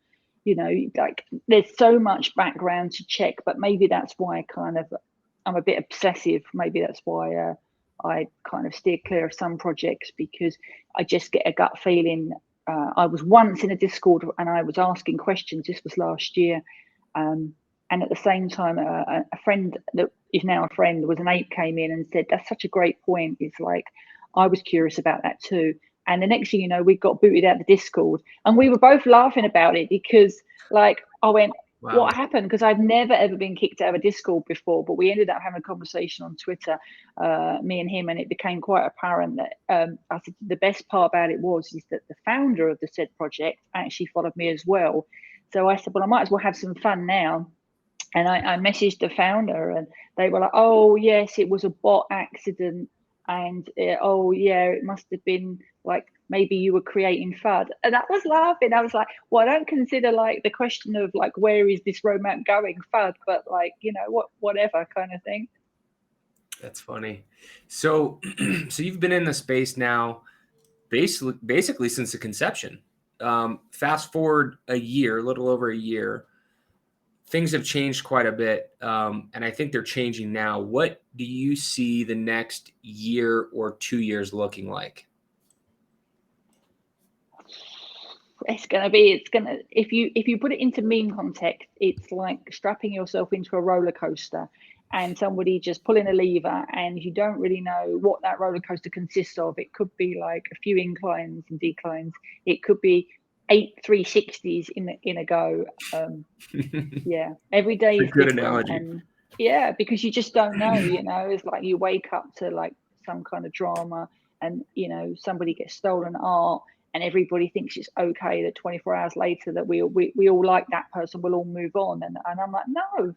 S2: like there's so much background to check, but maybe that's why I'm a bit obsessive. Maybe that's why I kind of steer clear of some projects, because I just get a gut feeling. I was once in a Discord and I was asking questions. This was last year. And at the same time, a friend that is now a friend was an ape came in and said, that's such a great point. It's like, I was curious about that too. And the next thing you know, we got booted out of the Discord, and we were both laughing about it because like I went, wow, what happened? Because I've never ever been kicked out of a Discord before, but we ended up having a conversation on Twitter, me and him, and it became quite apparent that I said the best part about it is that the founder of the said project actually followed me as well. So I said, well, I might as well have some fun now. And I messaged the founder, and they were like, oh yes, it was a bot accident. And oh yeah, it must have been like maybe you were creating FUD. And I was laughing. I was like, well, I don't consider like the question of like where is this roadmap going FUD, but like whatever kind of thing.
S1: That's funny. So you've been in the space now basically since the conception. Fast forward a little over a year. things have changed quite a bit, and I think they're changing now. What do you see the next year or 2 years looking like?
S2: It's gonna if you put it into meme context, it's like strapping yourself into a roller coaster and somebody just pulling a lever and you don't really know what that roller coaster consists of. It could be like a few inclines and declines. It could be 8 360s in a go. Yeah, every day is
S1: good
S2: different.
S1: analogy.
S2: And yeah, because you just don't know, it's like you wake up to like some kind of drama and somebody gets stolen art and everybody thinks it's okay that 24 hours later that we all like that person, we'll all move on. And I'm like, no,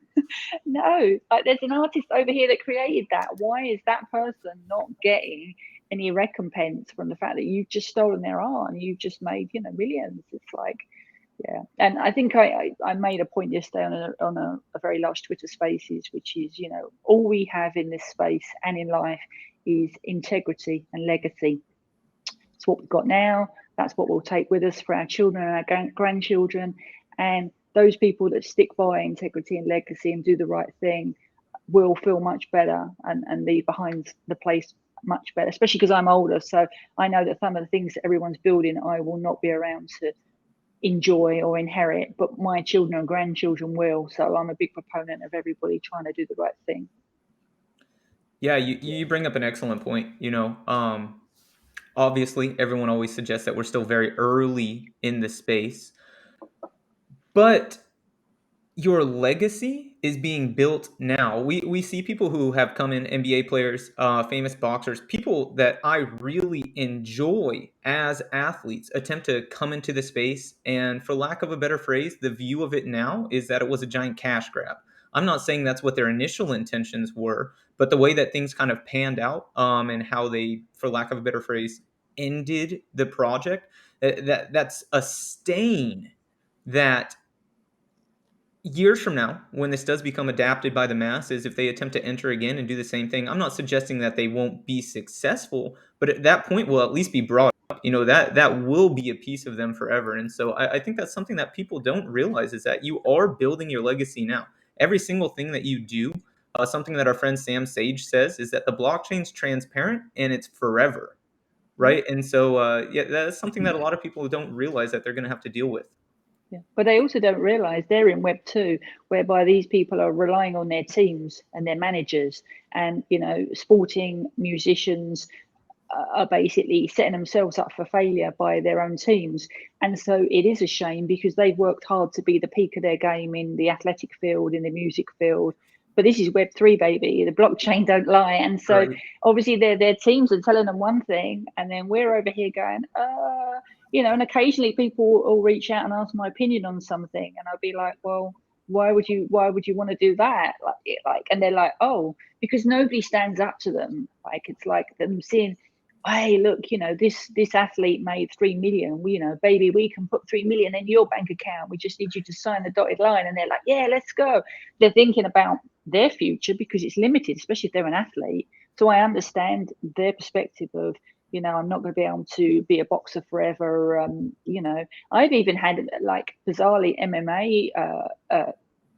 S2: no, like there's an artist over here that created that. Why is that person not getting any recompense from the fact that you've just stolen their art and you've just made millions? It's like, yeah. And I think I made a point yesterday on a very large Twitter Spaces, which is all we have in this space and in life is integrity and legacy. It's what we've got now. That's what we'll take with us for our children and our grandchildren. And those people that stick by integrity and legacy and do the right thing will feel much better and leave behind the place much better, especially because I'm older. So I know that some of the things that everyone's building, I will not be around to enjoy or inherit, but my children and grandchildren will. So I'm a big proponent of everybody trying to do the right thing.
S3: Yeah, you bring up an excellent point. Obviously, everyone always suggests that we're still very early in the space, but your legacy is being built now. We see people who have come in, NBA players, famous boxers, people that I really enjoy as athletes attempt to come into the space. And for lack of a better phrase, the view of it now is that it was a giant cash grab. I'm not saying that's what their initial intentions were, but the way that things kind of panned out, and how they, for lack of a better phrase, ended the project, that's a stain that years from now, when this does become adapted by the masses, if they attempt to enter again and do the same thing, I'm not suggesting that they won't be successful, but at that point will at least be brought up. That will be a piece of them forever. And so I think that's something that people don't realize, is that you are building your legacy now. Every single thing that you do, something that our friend Sam Sage says is that the blockchain's transparent and it's forever, right? And so yeah, that's something that a lot of people don't realize that they're going to have to deal with.
S2: Yeah. But they also don't realize they're in Web 2, whereby these people are relying on their teams and their managers, and sporting musicians are basically setting themselves up for failure by their own teams. And so it is a shame because they've worked hard to be the peak of their game in the athletic field, in the music field. But this is Web3, baby. The blockchain don't lie. And so obviously their teams are telling them one thing, and then we're over here going, and occasionally people will reach out and ask my opinion on something, and I'll be like, well, why would you want to do that? Like, and they're like, oh, because nobody stands up to them. Like, it's like them seeing, hey, look, this athlete made 3 million. Baby, we can put 3 million in your bank account. We just need you to sign the dotted line. And they're like, yeah, let's go. They're thinking about their future because it's limited, especially if they're an athlete. So I understand their perspective of, I'm not going to be able to be a boxer forever. I've even had, like, bizarrely MMA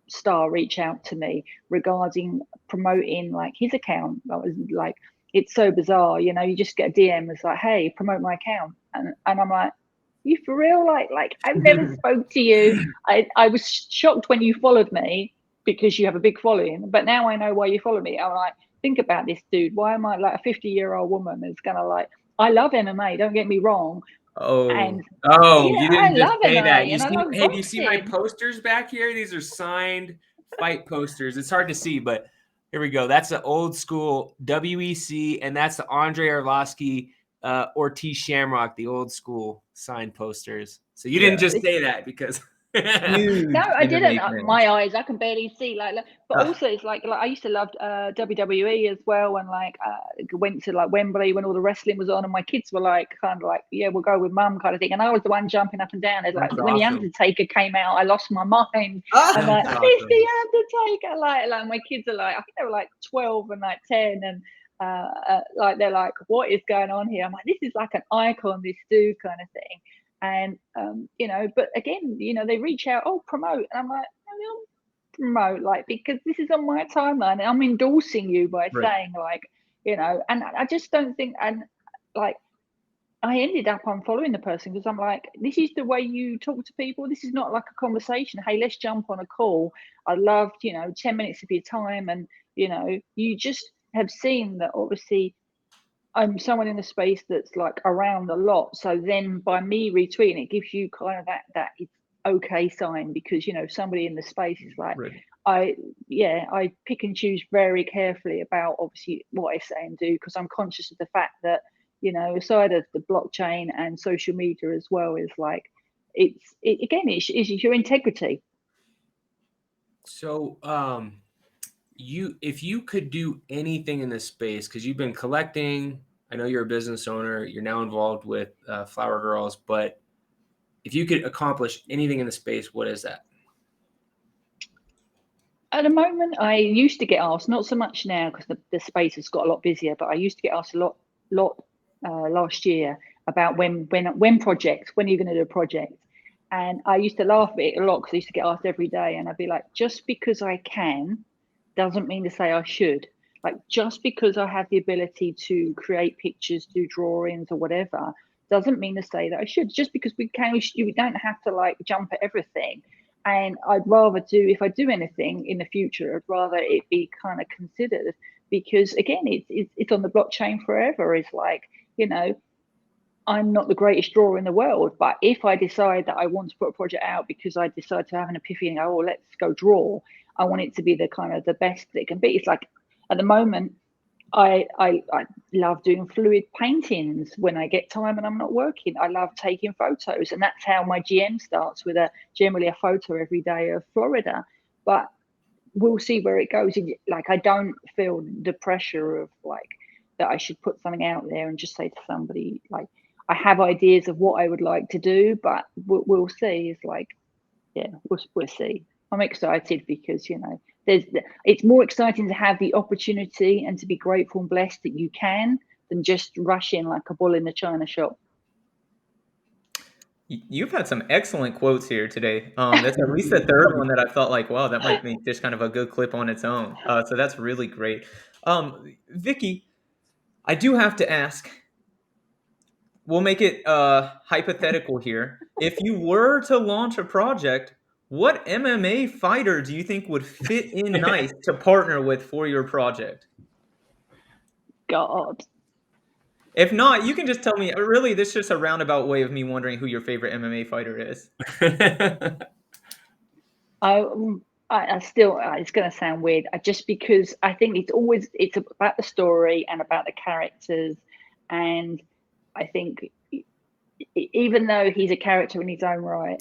S2: star reach out to me regarding promoting, like, his account. I was like, it's so bizarre, you just get a DM that's like, hey, promote my account. And I'm like, you for real? Like I've never spoke to you. I was shocked when you followed me because you have a big following, but now I know why you follow me. I'm like, think about this, dude. Why am I, like, a 50-year-old woman is gonna, like, I love MMA, don't get me wrong.
S3: And
S1: you didn't just say
S2: MMA,
S1: that.
S2: hey,
S1: do you see my posters back here? These are signed fight posters. It's hard to see, but here we go. That's the old school WEC, and that's the Andre Arlovsky, Ortiz Shamrock, the old school signed posters. So you didn't just say that because
S2: no, I didn't. My eyes, I can barely see. Like, but also it's like I used to love WWE as well, and like went to, like, Wembley when all the wrestling was on, and my kids were like, kind of like, yeah, we'll go with mum, kind of thing. And I was the one jumping up and down. It's like, when the Undertaker came out, I lost my mind. I'm like, it's the Undertaker. Like my kids are like, I think they were like 12 and like 10, and like they're like, what is going on here? I'm like, this is like an icon, this dude, kind of thing. And but again, they reach out, oh, promote, and I'm like, promote, like, because this is on my timeline and I'm endorsing you by saying, like, you know, and I just don't think, and like, I ended up unfollowing the person because I'm like, this is the way you talk to people. This is not like a conversation. Hey, let's jump on a call. I loved, you know, 10 minutes of your time. And, you know, you just have seen that obviously I'm someone in the space that's like around a lot. So then by me retweeting, it gives you kind of that it's okay sign, because, you know, somebody in the space is like, I pick and choose very carefully about obviously what I say and do, because I'm conscious of the fact that, you know, aside of the blockchain and social media as well, is like, it's your integrity.
S1: So, if you could do anything in this space, because you've been collecting, I know you're a business owner, you're now involved with Flower Girls, but if you could accomplish anything in the space, what is that?
S2: At the moment, I used to get asked, not so much now because the space has got a lot busier, but I used to get asked a lot last year about when projects, when are you going to do a project? And I used to laugh at it a lot because I used to get asked every day, and I'd be like, just because I can doesn't mean to say I should. Like, just because I have the ability to create pictures, do drawings or whatever, doesn't mean to say that I should. Just because we can, we don't have to like jump at everything. And I'd rather do, if I do anything in the future, I'd rather it be kind of considered, because again, it's on the blockchain forever. It's like, you know, I'm not the greatest drawer in the world, but if I decide that I want to put a project out because I decide to have an epiphany and go, oh, let's go draw, I want it to be the kind of the best that it can be. It's like, at the moment, I love doing fluid paintings when I get time and I'm not working. I love taking photos, and that's how my GM starts, with generally a photo every day of Florida. But we'll see where it goes. Like, I don't feel the pressure of like that I should put something out there and just say to somebody like, I have ideas of what I would like to do, but we'll see. It's like, yeah, we'll see. I'm excited because, you know, it's more exciting to have the opportunity and to be grateful and blessed that you can, than just rush in like a bull in the china shop.
S3: You've had some excellent quotes here today. That's at least the third one that I felt like, wow, that might be just kind of a good clip on its own. So that's really great. Vicky, I do have to ask, we'll make it hypothetical here. If you were to launch a project, what MMA fighter do you think would fit in nice to partner with for your project?
S2: God.
S3: If not, you can just tell me. Really, this is just a roundabout way of me wondering who your favorite MMA fighter is.
S2: I still, it's going to sound weird, just because I think it's about the story and about the characters. And I think even though he's a character in his own right,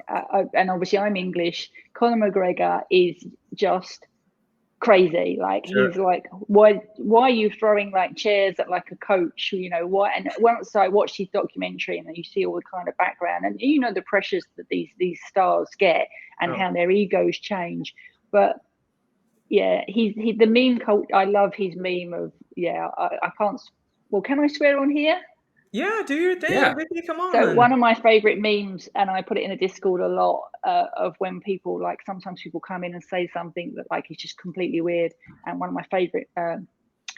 S2: and obviously I'm English, Conor McGregor is just crazy. Like,
S3: Sure.
S2: he's like, why are you throwing like chairs at like a coach, you know? Why? And once I watched his documentary, and then you see all the kind of background, and you know the pressures that these stars get, and how their egos change. But yeah, he's the meme cult. I love his meme of, yeah, I can't, well, can I swear on here?
S3: Yeah, do your thing,
S1: Yeah.
S3: Vicky, come on.
S2: So one of my favorite memes, and I put it in a Discord a lot, of when people, like, sometimes people come in and say something that like is just completely weird. And one of my favorite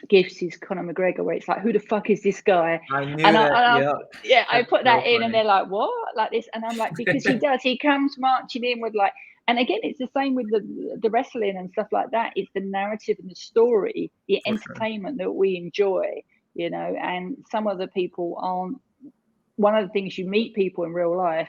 S2: gifs is Conor McGregor, where it's like, who the fuck is this guy?
S3: I knew that.
S2: I put that
S3: so
S2: in,
S3: funny.
S2: and they're like, what? Like this, and I'm like, because he comes marching in with like, and again, it's the same with the wrestling and stuff like that. It's the narrative and the story, the entertainment that we enjoy, you know. And some of the people aren't. One of the things, you meet people in real life,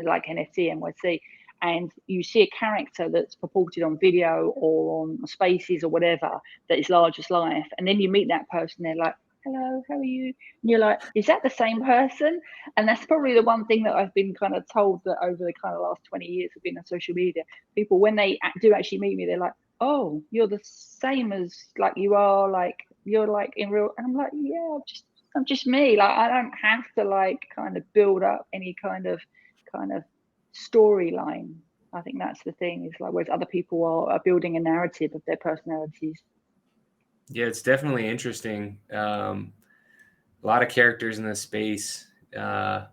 S2: like NFT, MYC, and you see a character that's purported on video or on Spaces or whatever that is large as life, and then you meet that person, they're like, hello, how are you? And you're like, is that the same person? And that's probably the one thing that I've been kind of told, that over the kind of last 20 years of being on social media, people, when they do actually meet me, they're like, oh, you're the same as like you are, like you're like in real. And I'm like, yeah, I'm just me. Like, I don't have to like kind of build up any kind of storyline. I think that's the thing, is like, whereas other people are building a narrative of their personalities.
S1: Yeah, it's definitely interesting. A lot of characters in this space. You know,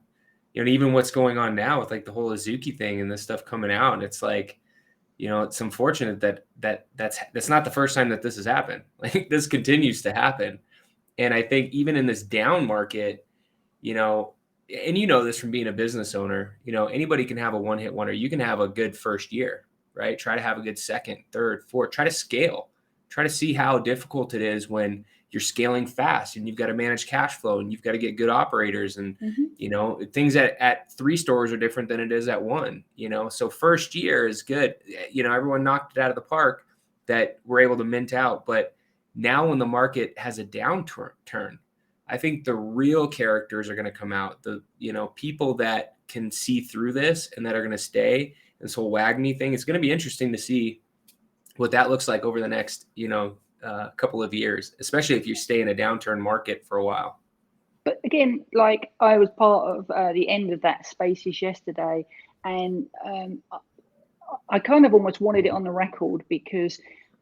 S1: even what's going on now with like the whole Azuki thing and this stuff coming out, and it's like, you know, it's unfortunate that's not the first time that this has happened. Like this continues to happen. And I think even in this down market, you know, and you know this from being a business owner, you know, anybody can have a one-hit wonder. You can have a good first year, right? Try to have a good second, third, fourth, try to scale, try to see how difficult it is when you're scaling fast and you've got to manage cash flow and you've got to get good operators. And, you know, things at 3 stores are different than it is at 1, you know? So first year is good. You know, everyone knocked it out of the park that we're able to mint out. But now when the market has a downturn, I think the real characters are going to come out. The, you know, people that can see through this and that are going to stay. This whole WAGMI thing, it's going to be interesting to see what that looks like over the next, you know, couple of years, especially if you stay in a downturn market for a while.
S2: But again, like I was part of the end of that Spaces yesterday, and I kind of almost wanted it on the record, because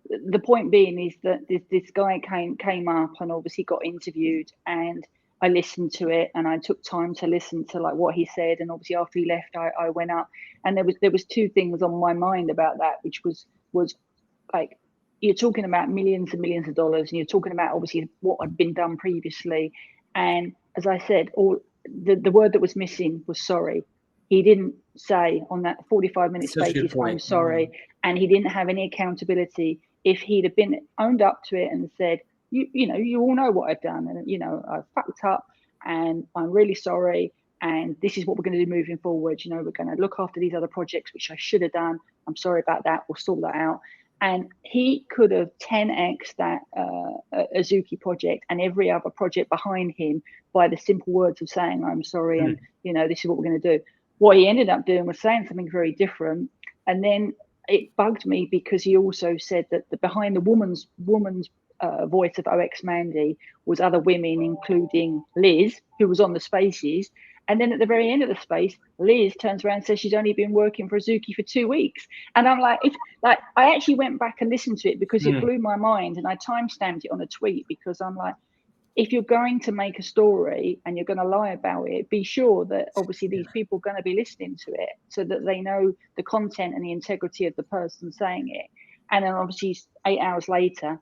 S2: the point being is that this guy came up and obviously got interviewed, and I listened to it and I took time to listen to like what he said. And obviously after he left, I went up, and there was 2 things on my mind about that, which was like, you're talking about millions and millions of dollars, and you're talking about obviously what had been done previously. And as I said, all the word that was missing was sorry. He didn't say on that 45-minute Spaces, I'm sorry. And he didn't have any accountability. If he'd have been owned up to it and said, you know, you all know what I've done, and, you know, I fucked up and I'm really sorry. And this is what we're going to do moving forward. You know, we're going to look after these other projects, which I should have done. I'm sorry about that. We'll sort that out. And he could have 10x that Azuki project and every other project behind him by the simple words of saying, I'm sorry, and, you know, this is what we're going to do. What he ended up doing was saying something very different. And then it bugged me, because he also said that behind the woman's voice of OX Mandy was other women, including Liz, who was on the Spaces. And then at the very end of the space, Liz turns around and says she's only been working for Azuki for 2 weeks. And I'm like, it's like, I actually went back and listened to it because it blew my mind, and I timestamped it on a tweet, because I'm like, if you're going to make a story and you're going to lie about it, be sure that obviously these people are going to be listening to it, so that they know the content and the integrity of the person saying it. And then obviously 8 hours later,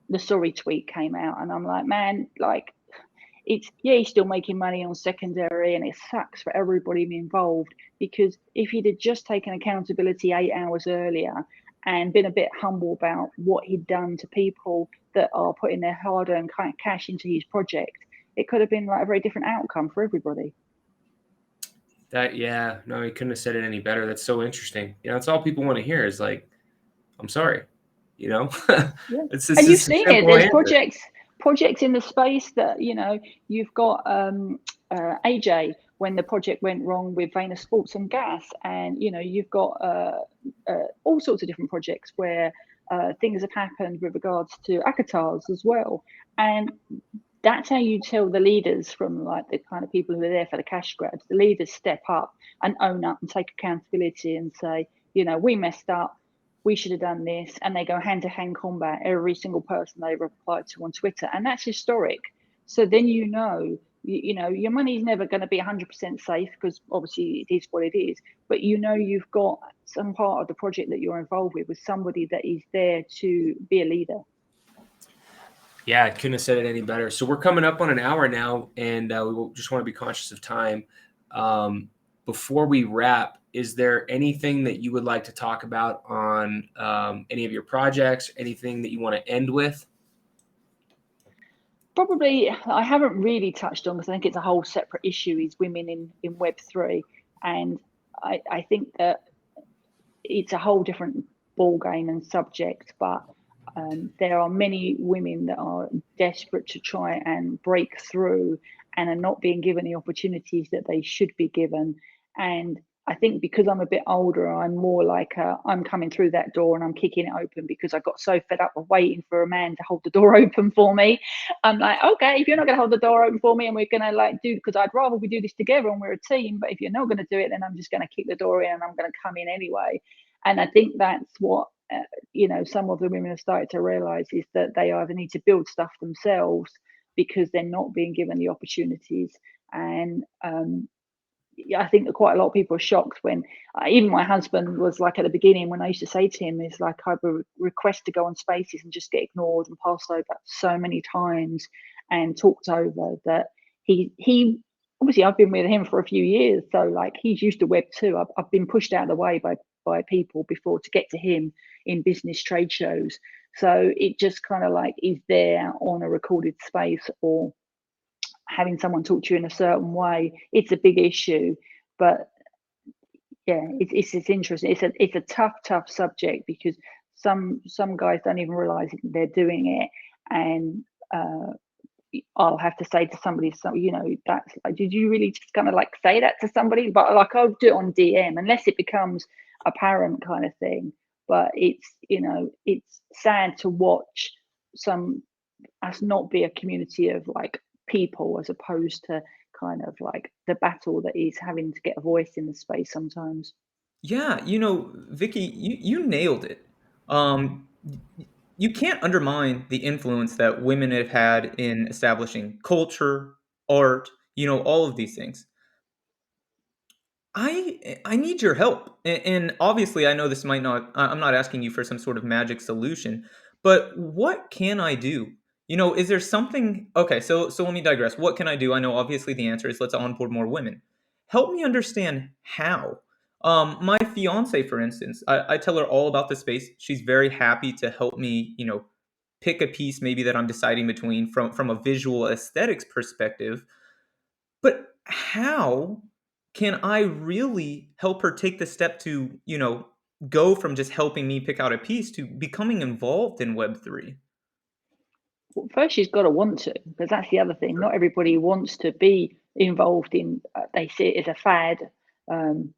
S2: the sorry tweet came out, and I'm like, man, like, it's, yeah, he's still making money on secondary, and it sucks for everybody involved, because if he'd have just taken accountability 8 hours earlier and been a bit humble about what he'd done to people that are putting their hard-earned cash into his project, it could have been like a very different outcome for everybody.
S1: That, yeah, no, he couldn't have said it any better. That's so interesting. You know, that's all people want to hear is like, I'm sorry, you know.
S2: Yeah.
S1: It's
S2: And you've seen it. There's
S1: answer.
S2: projects in the space that, you know, you've got AJ, when the project went wrong with Vayner Sports and Gas, and, you know, you've got all sorts of different projects where things have happened with regards to avatars as well. And that's how you tell the leaders, from like the kind of people who are there for the cash grabs, the leaders step up and own up and take accountability and say, you know, we messed up, we should have done this. And they go hand-to-hand combat every single person they replied to on Twitter. And that's historic. So then, you know, your money's never going to be 100% safe, because obviously it is what it is. But, you know, you've got some part of the project that you're involved with somebody that is there to be a leader.
S1: Yeah, I couldn't have said it any better. So we're coming up on an hour now, and we just want to be conscious of time. Before we wrap, is there anything that you would like to talk about on any of your projects, anything that you want to end with?
S2: Probably, I haven't really touched on, because I think it's a whole separate issue, is women in Web3. And I think that it's a whole different ball game and subject, but there are many women that are desperate to try and break through and are not being given the opportunities that they should be given. And I think because I'm a bit older, I'm more like I'm coming through that door and I'm kicking it open, because I got so fed up of waiting for a man to hold the door open for me. I'm like, okay, if you're not going to hold the door open for me, and we're going to like do, because I'd rather we do this together and we're a team, but if you're not going to do it, then I'm just going to kick the door in and I'm going to come in anyway. And I think that's what you know, some of the women have started to realize, is that they either need to build stuff themselves because they're not being given the opportunities. And I think that quite a lot of people are shocked when even my husband was like at the beginning when I used to say to him is like I would request to go on spaces and just get ignored and passed over so many times and talked over that he obviously I've been with him for a few years, so like he's used to Web2. I've been pushed out of the way by people before to get to him in business trade shows, so it just kind of like is there on a recorded space or having someone talk to you in a certain way. It's a big issue, but yeah, it's interesting. It's a tough subject because some guys don't even realize they're doing it, and I'll have to say to somebody, so you know, that's like, did you really just kind of like say that to somebody? But like I'll do it on DM unless it becomes apparent kind of thing. But it's, you know, it's sad to watch us not be a community of like people as opposed to kind of like the battle that is having to get a voice in the space sometimes.
S3: Yeah, you know, Vicky, you nailed it. Um, you can't undermine the influence that women have had in establishing culture, art, you know, all of these things. I need your help, and obviously, I know this might not. I'm not asking you for some sort of magic solution, but what can I do? You know, is there something? Okay, so let me digress. What can I do? I know obviously the answer is let's onboard more women. Help me understand how. My fiance, for instance, I tell her all about the space. She's very happy to help me. You know, pick a piece maybe that I'm deciding between from a visual aesthetics perspective. But how can I really help her take the step to, you know, go from just helping me pick out a piece to becoming involved in Web3?
S2: Well, first she's got to want to, because that's the other thing. Not everybody wants to be involved in. They see it as a fad. Um,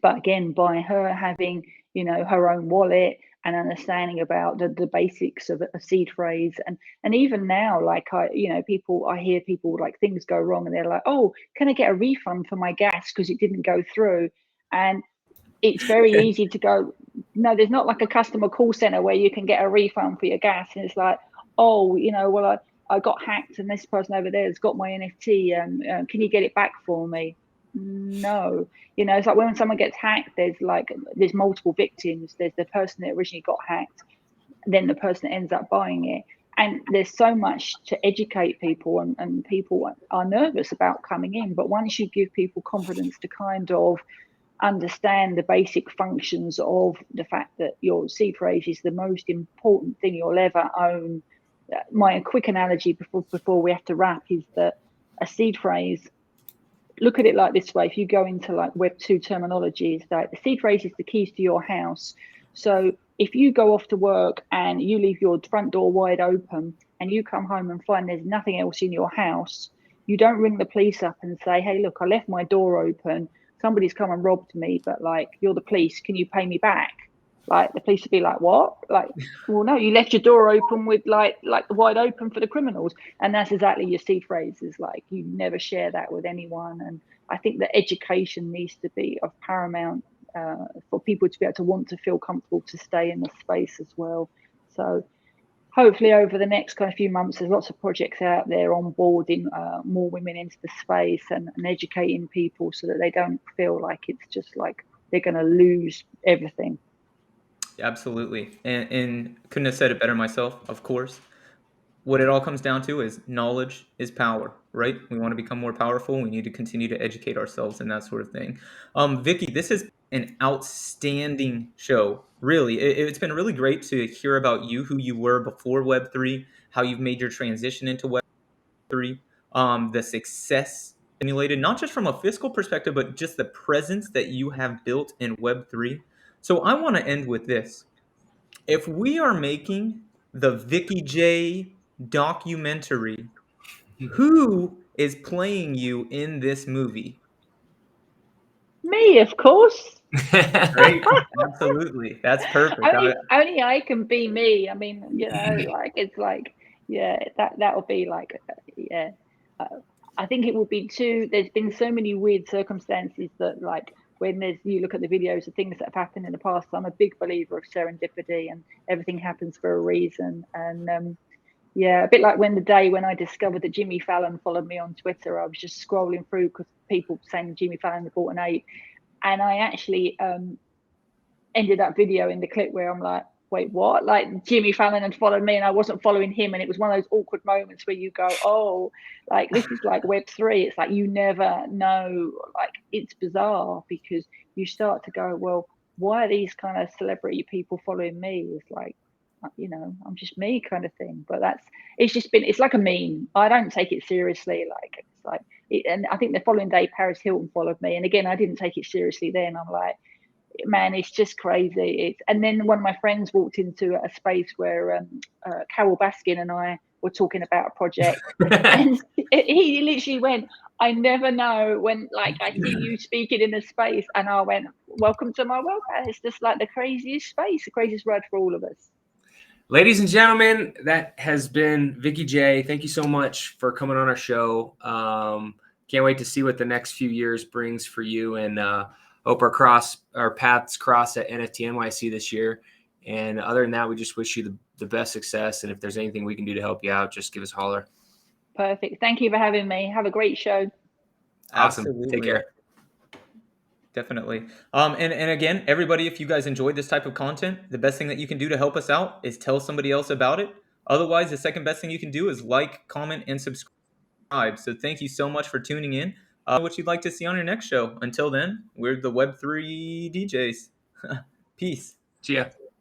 S2: but again, by her having, you know, her own wallet and understanding about the basics of a seed phrase, and even now, like I hear people like things go wrong and they're like, oh, can I get a refund for my gas because it didn't go through? And it's very easy to go, no, there's not like a customer call center where you can get a refund for your gas. And it's like, oh, you know, well, I got hacked and this person over there has got my NFT. Can you get it back for me? No, you know, it's like when someone gets hacked, there's multiple victims. There's the person that originally got hacked, then the person that ends up buying it. And there's so much to educate people, and people are nervous about coming in. But once you give people confidence to kind of understand the basic functions of the fact that your seed phrase is the most important thing you'll ever own. My quick analogy before we have to wrap is that a seed phrase, look at it like this way. If you go into like Web2 terminology, it's like the seed phrase is the keys to your house. So if you go off to work and you leave your front door wide open and you come home and find there's nothing else in your house, you don't ring the police up and say, hey, look, I left my door open. Somebody's come and robbed me, but like, you're the police. Can you pay me back? Like the police would be like, what? Like, well, no, you left your door open with like wide open for the criminals. And that's exactly your seed phrase is like, you never share that with anyone. And I think that education needs to be of paramount for people to be able to want to feel comfortable to stay in the space as well. So hopefully over the next kind of few months, there's lots of projects out there onboarding more women into the space and educating people so that they don't feel like it's just like they're going to lose everything.
S3: Absolutely. And couldn't have said it better myself, of course. What it all comes down to is knowledge is power, right? We want to become more powerful. We need to continue to educate ourselves and that sort of thing. Vicky, this is an outstanding show. Really, it's been really great to hear about you, who you were before Web3, how you've made your transition into Web3, the success emulated, not just from a fiscal perspective, but just the presence that you have built in Web3. So I want to end with this. If we are making the Vicky J documentary, who is playing you in this movie?
S2: Me, of course.
S3: Great. Absolutely. That's perfect.
S2: Only I can be me. I mean, you know, like it's like, yeah, that would be like, yeah. I think it would be too. There's been so many weird circumstances that, like, when you look at the videos of things that have happened in the past. I'm a big believer of serendipity, and everything happens for a reason. And Yeah, a bit like when I discovered that Jimmy Fallon followed me on Twitter. I was just scrolling through because people saying Jimmy Fallon had bought an ape, and I actually ended up videoing the clip where I'm like, wait, what? Like Jimmy Fallon had followed me and I wasn't following him, and it was one of those awkward moments where you go, oh, like this is like Web3. It's like you never know. Like it's bizarre because you start to go, well, why are these kind of celebrity people following me? It's like, you know, I'm just me kind of thing. But it's like a meme. I don't take it seriously. Like it's like and I think the following day Paris Hilton followed me, and again I didn't take it seriously then. I'm like, man, it's just crazy. And then one of my friends walked into a space where Carol Baskin and I were talking about a project, and he literally went, I never know when, like, I see you speaking in a space, and I went, welcome to my world. And it's just like the craziest space, the craziest ride for all of us.
S1: Ladies and gentlemen, that has been Vicky J. Thank you so much for coming on our show. Can't wait to see what the next few years brings for you, and hope our paths cross at NFT NYC this year. And other than that, we just wish you the best success. And if there's anything we can do to help you out, just give us a holler.
S2: Perfect. Thank you for having me. Have a great show.
S1: Awesome.
S3: Absolutely.
S1: Take care.
S3: Definitely. And again, everybody, if you guys enjoyed this type of content, the best thing that you can do to help us out is tell somebody else about it. Otherwise, the second best thing you can do is like, comment, and subscribe. So thank you so much for tuning in. What you'd like to see on your next show. Until then, we're the Web3 DJs. Peace.
S1: See ya.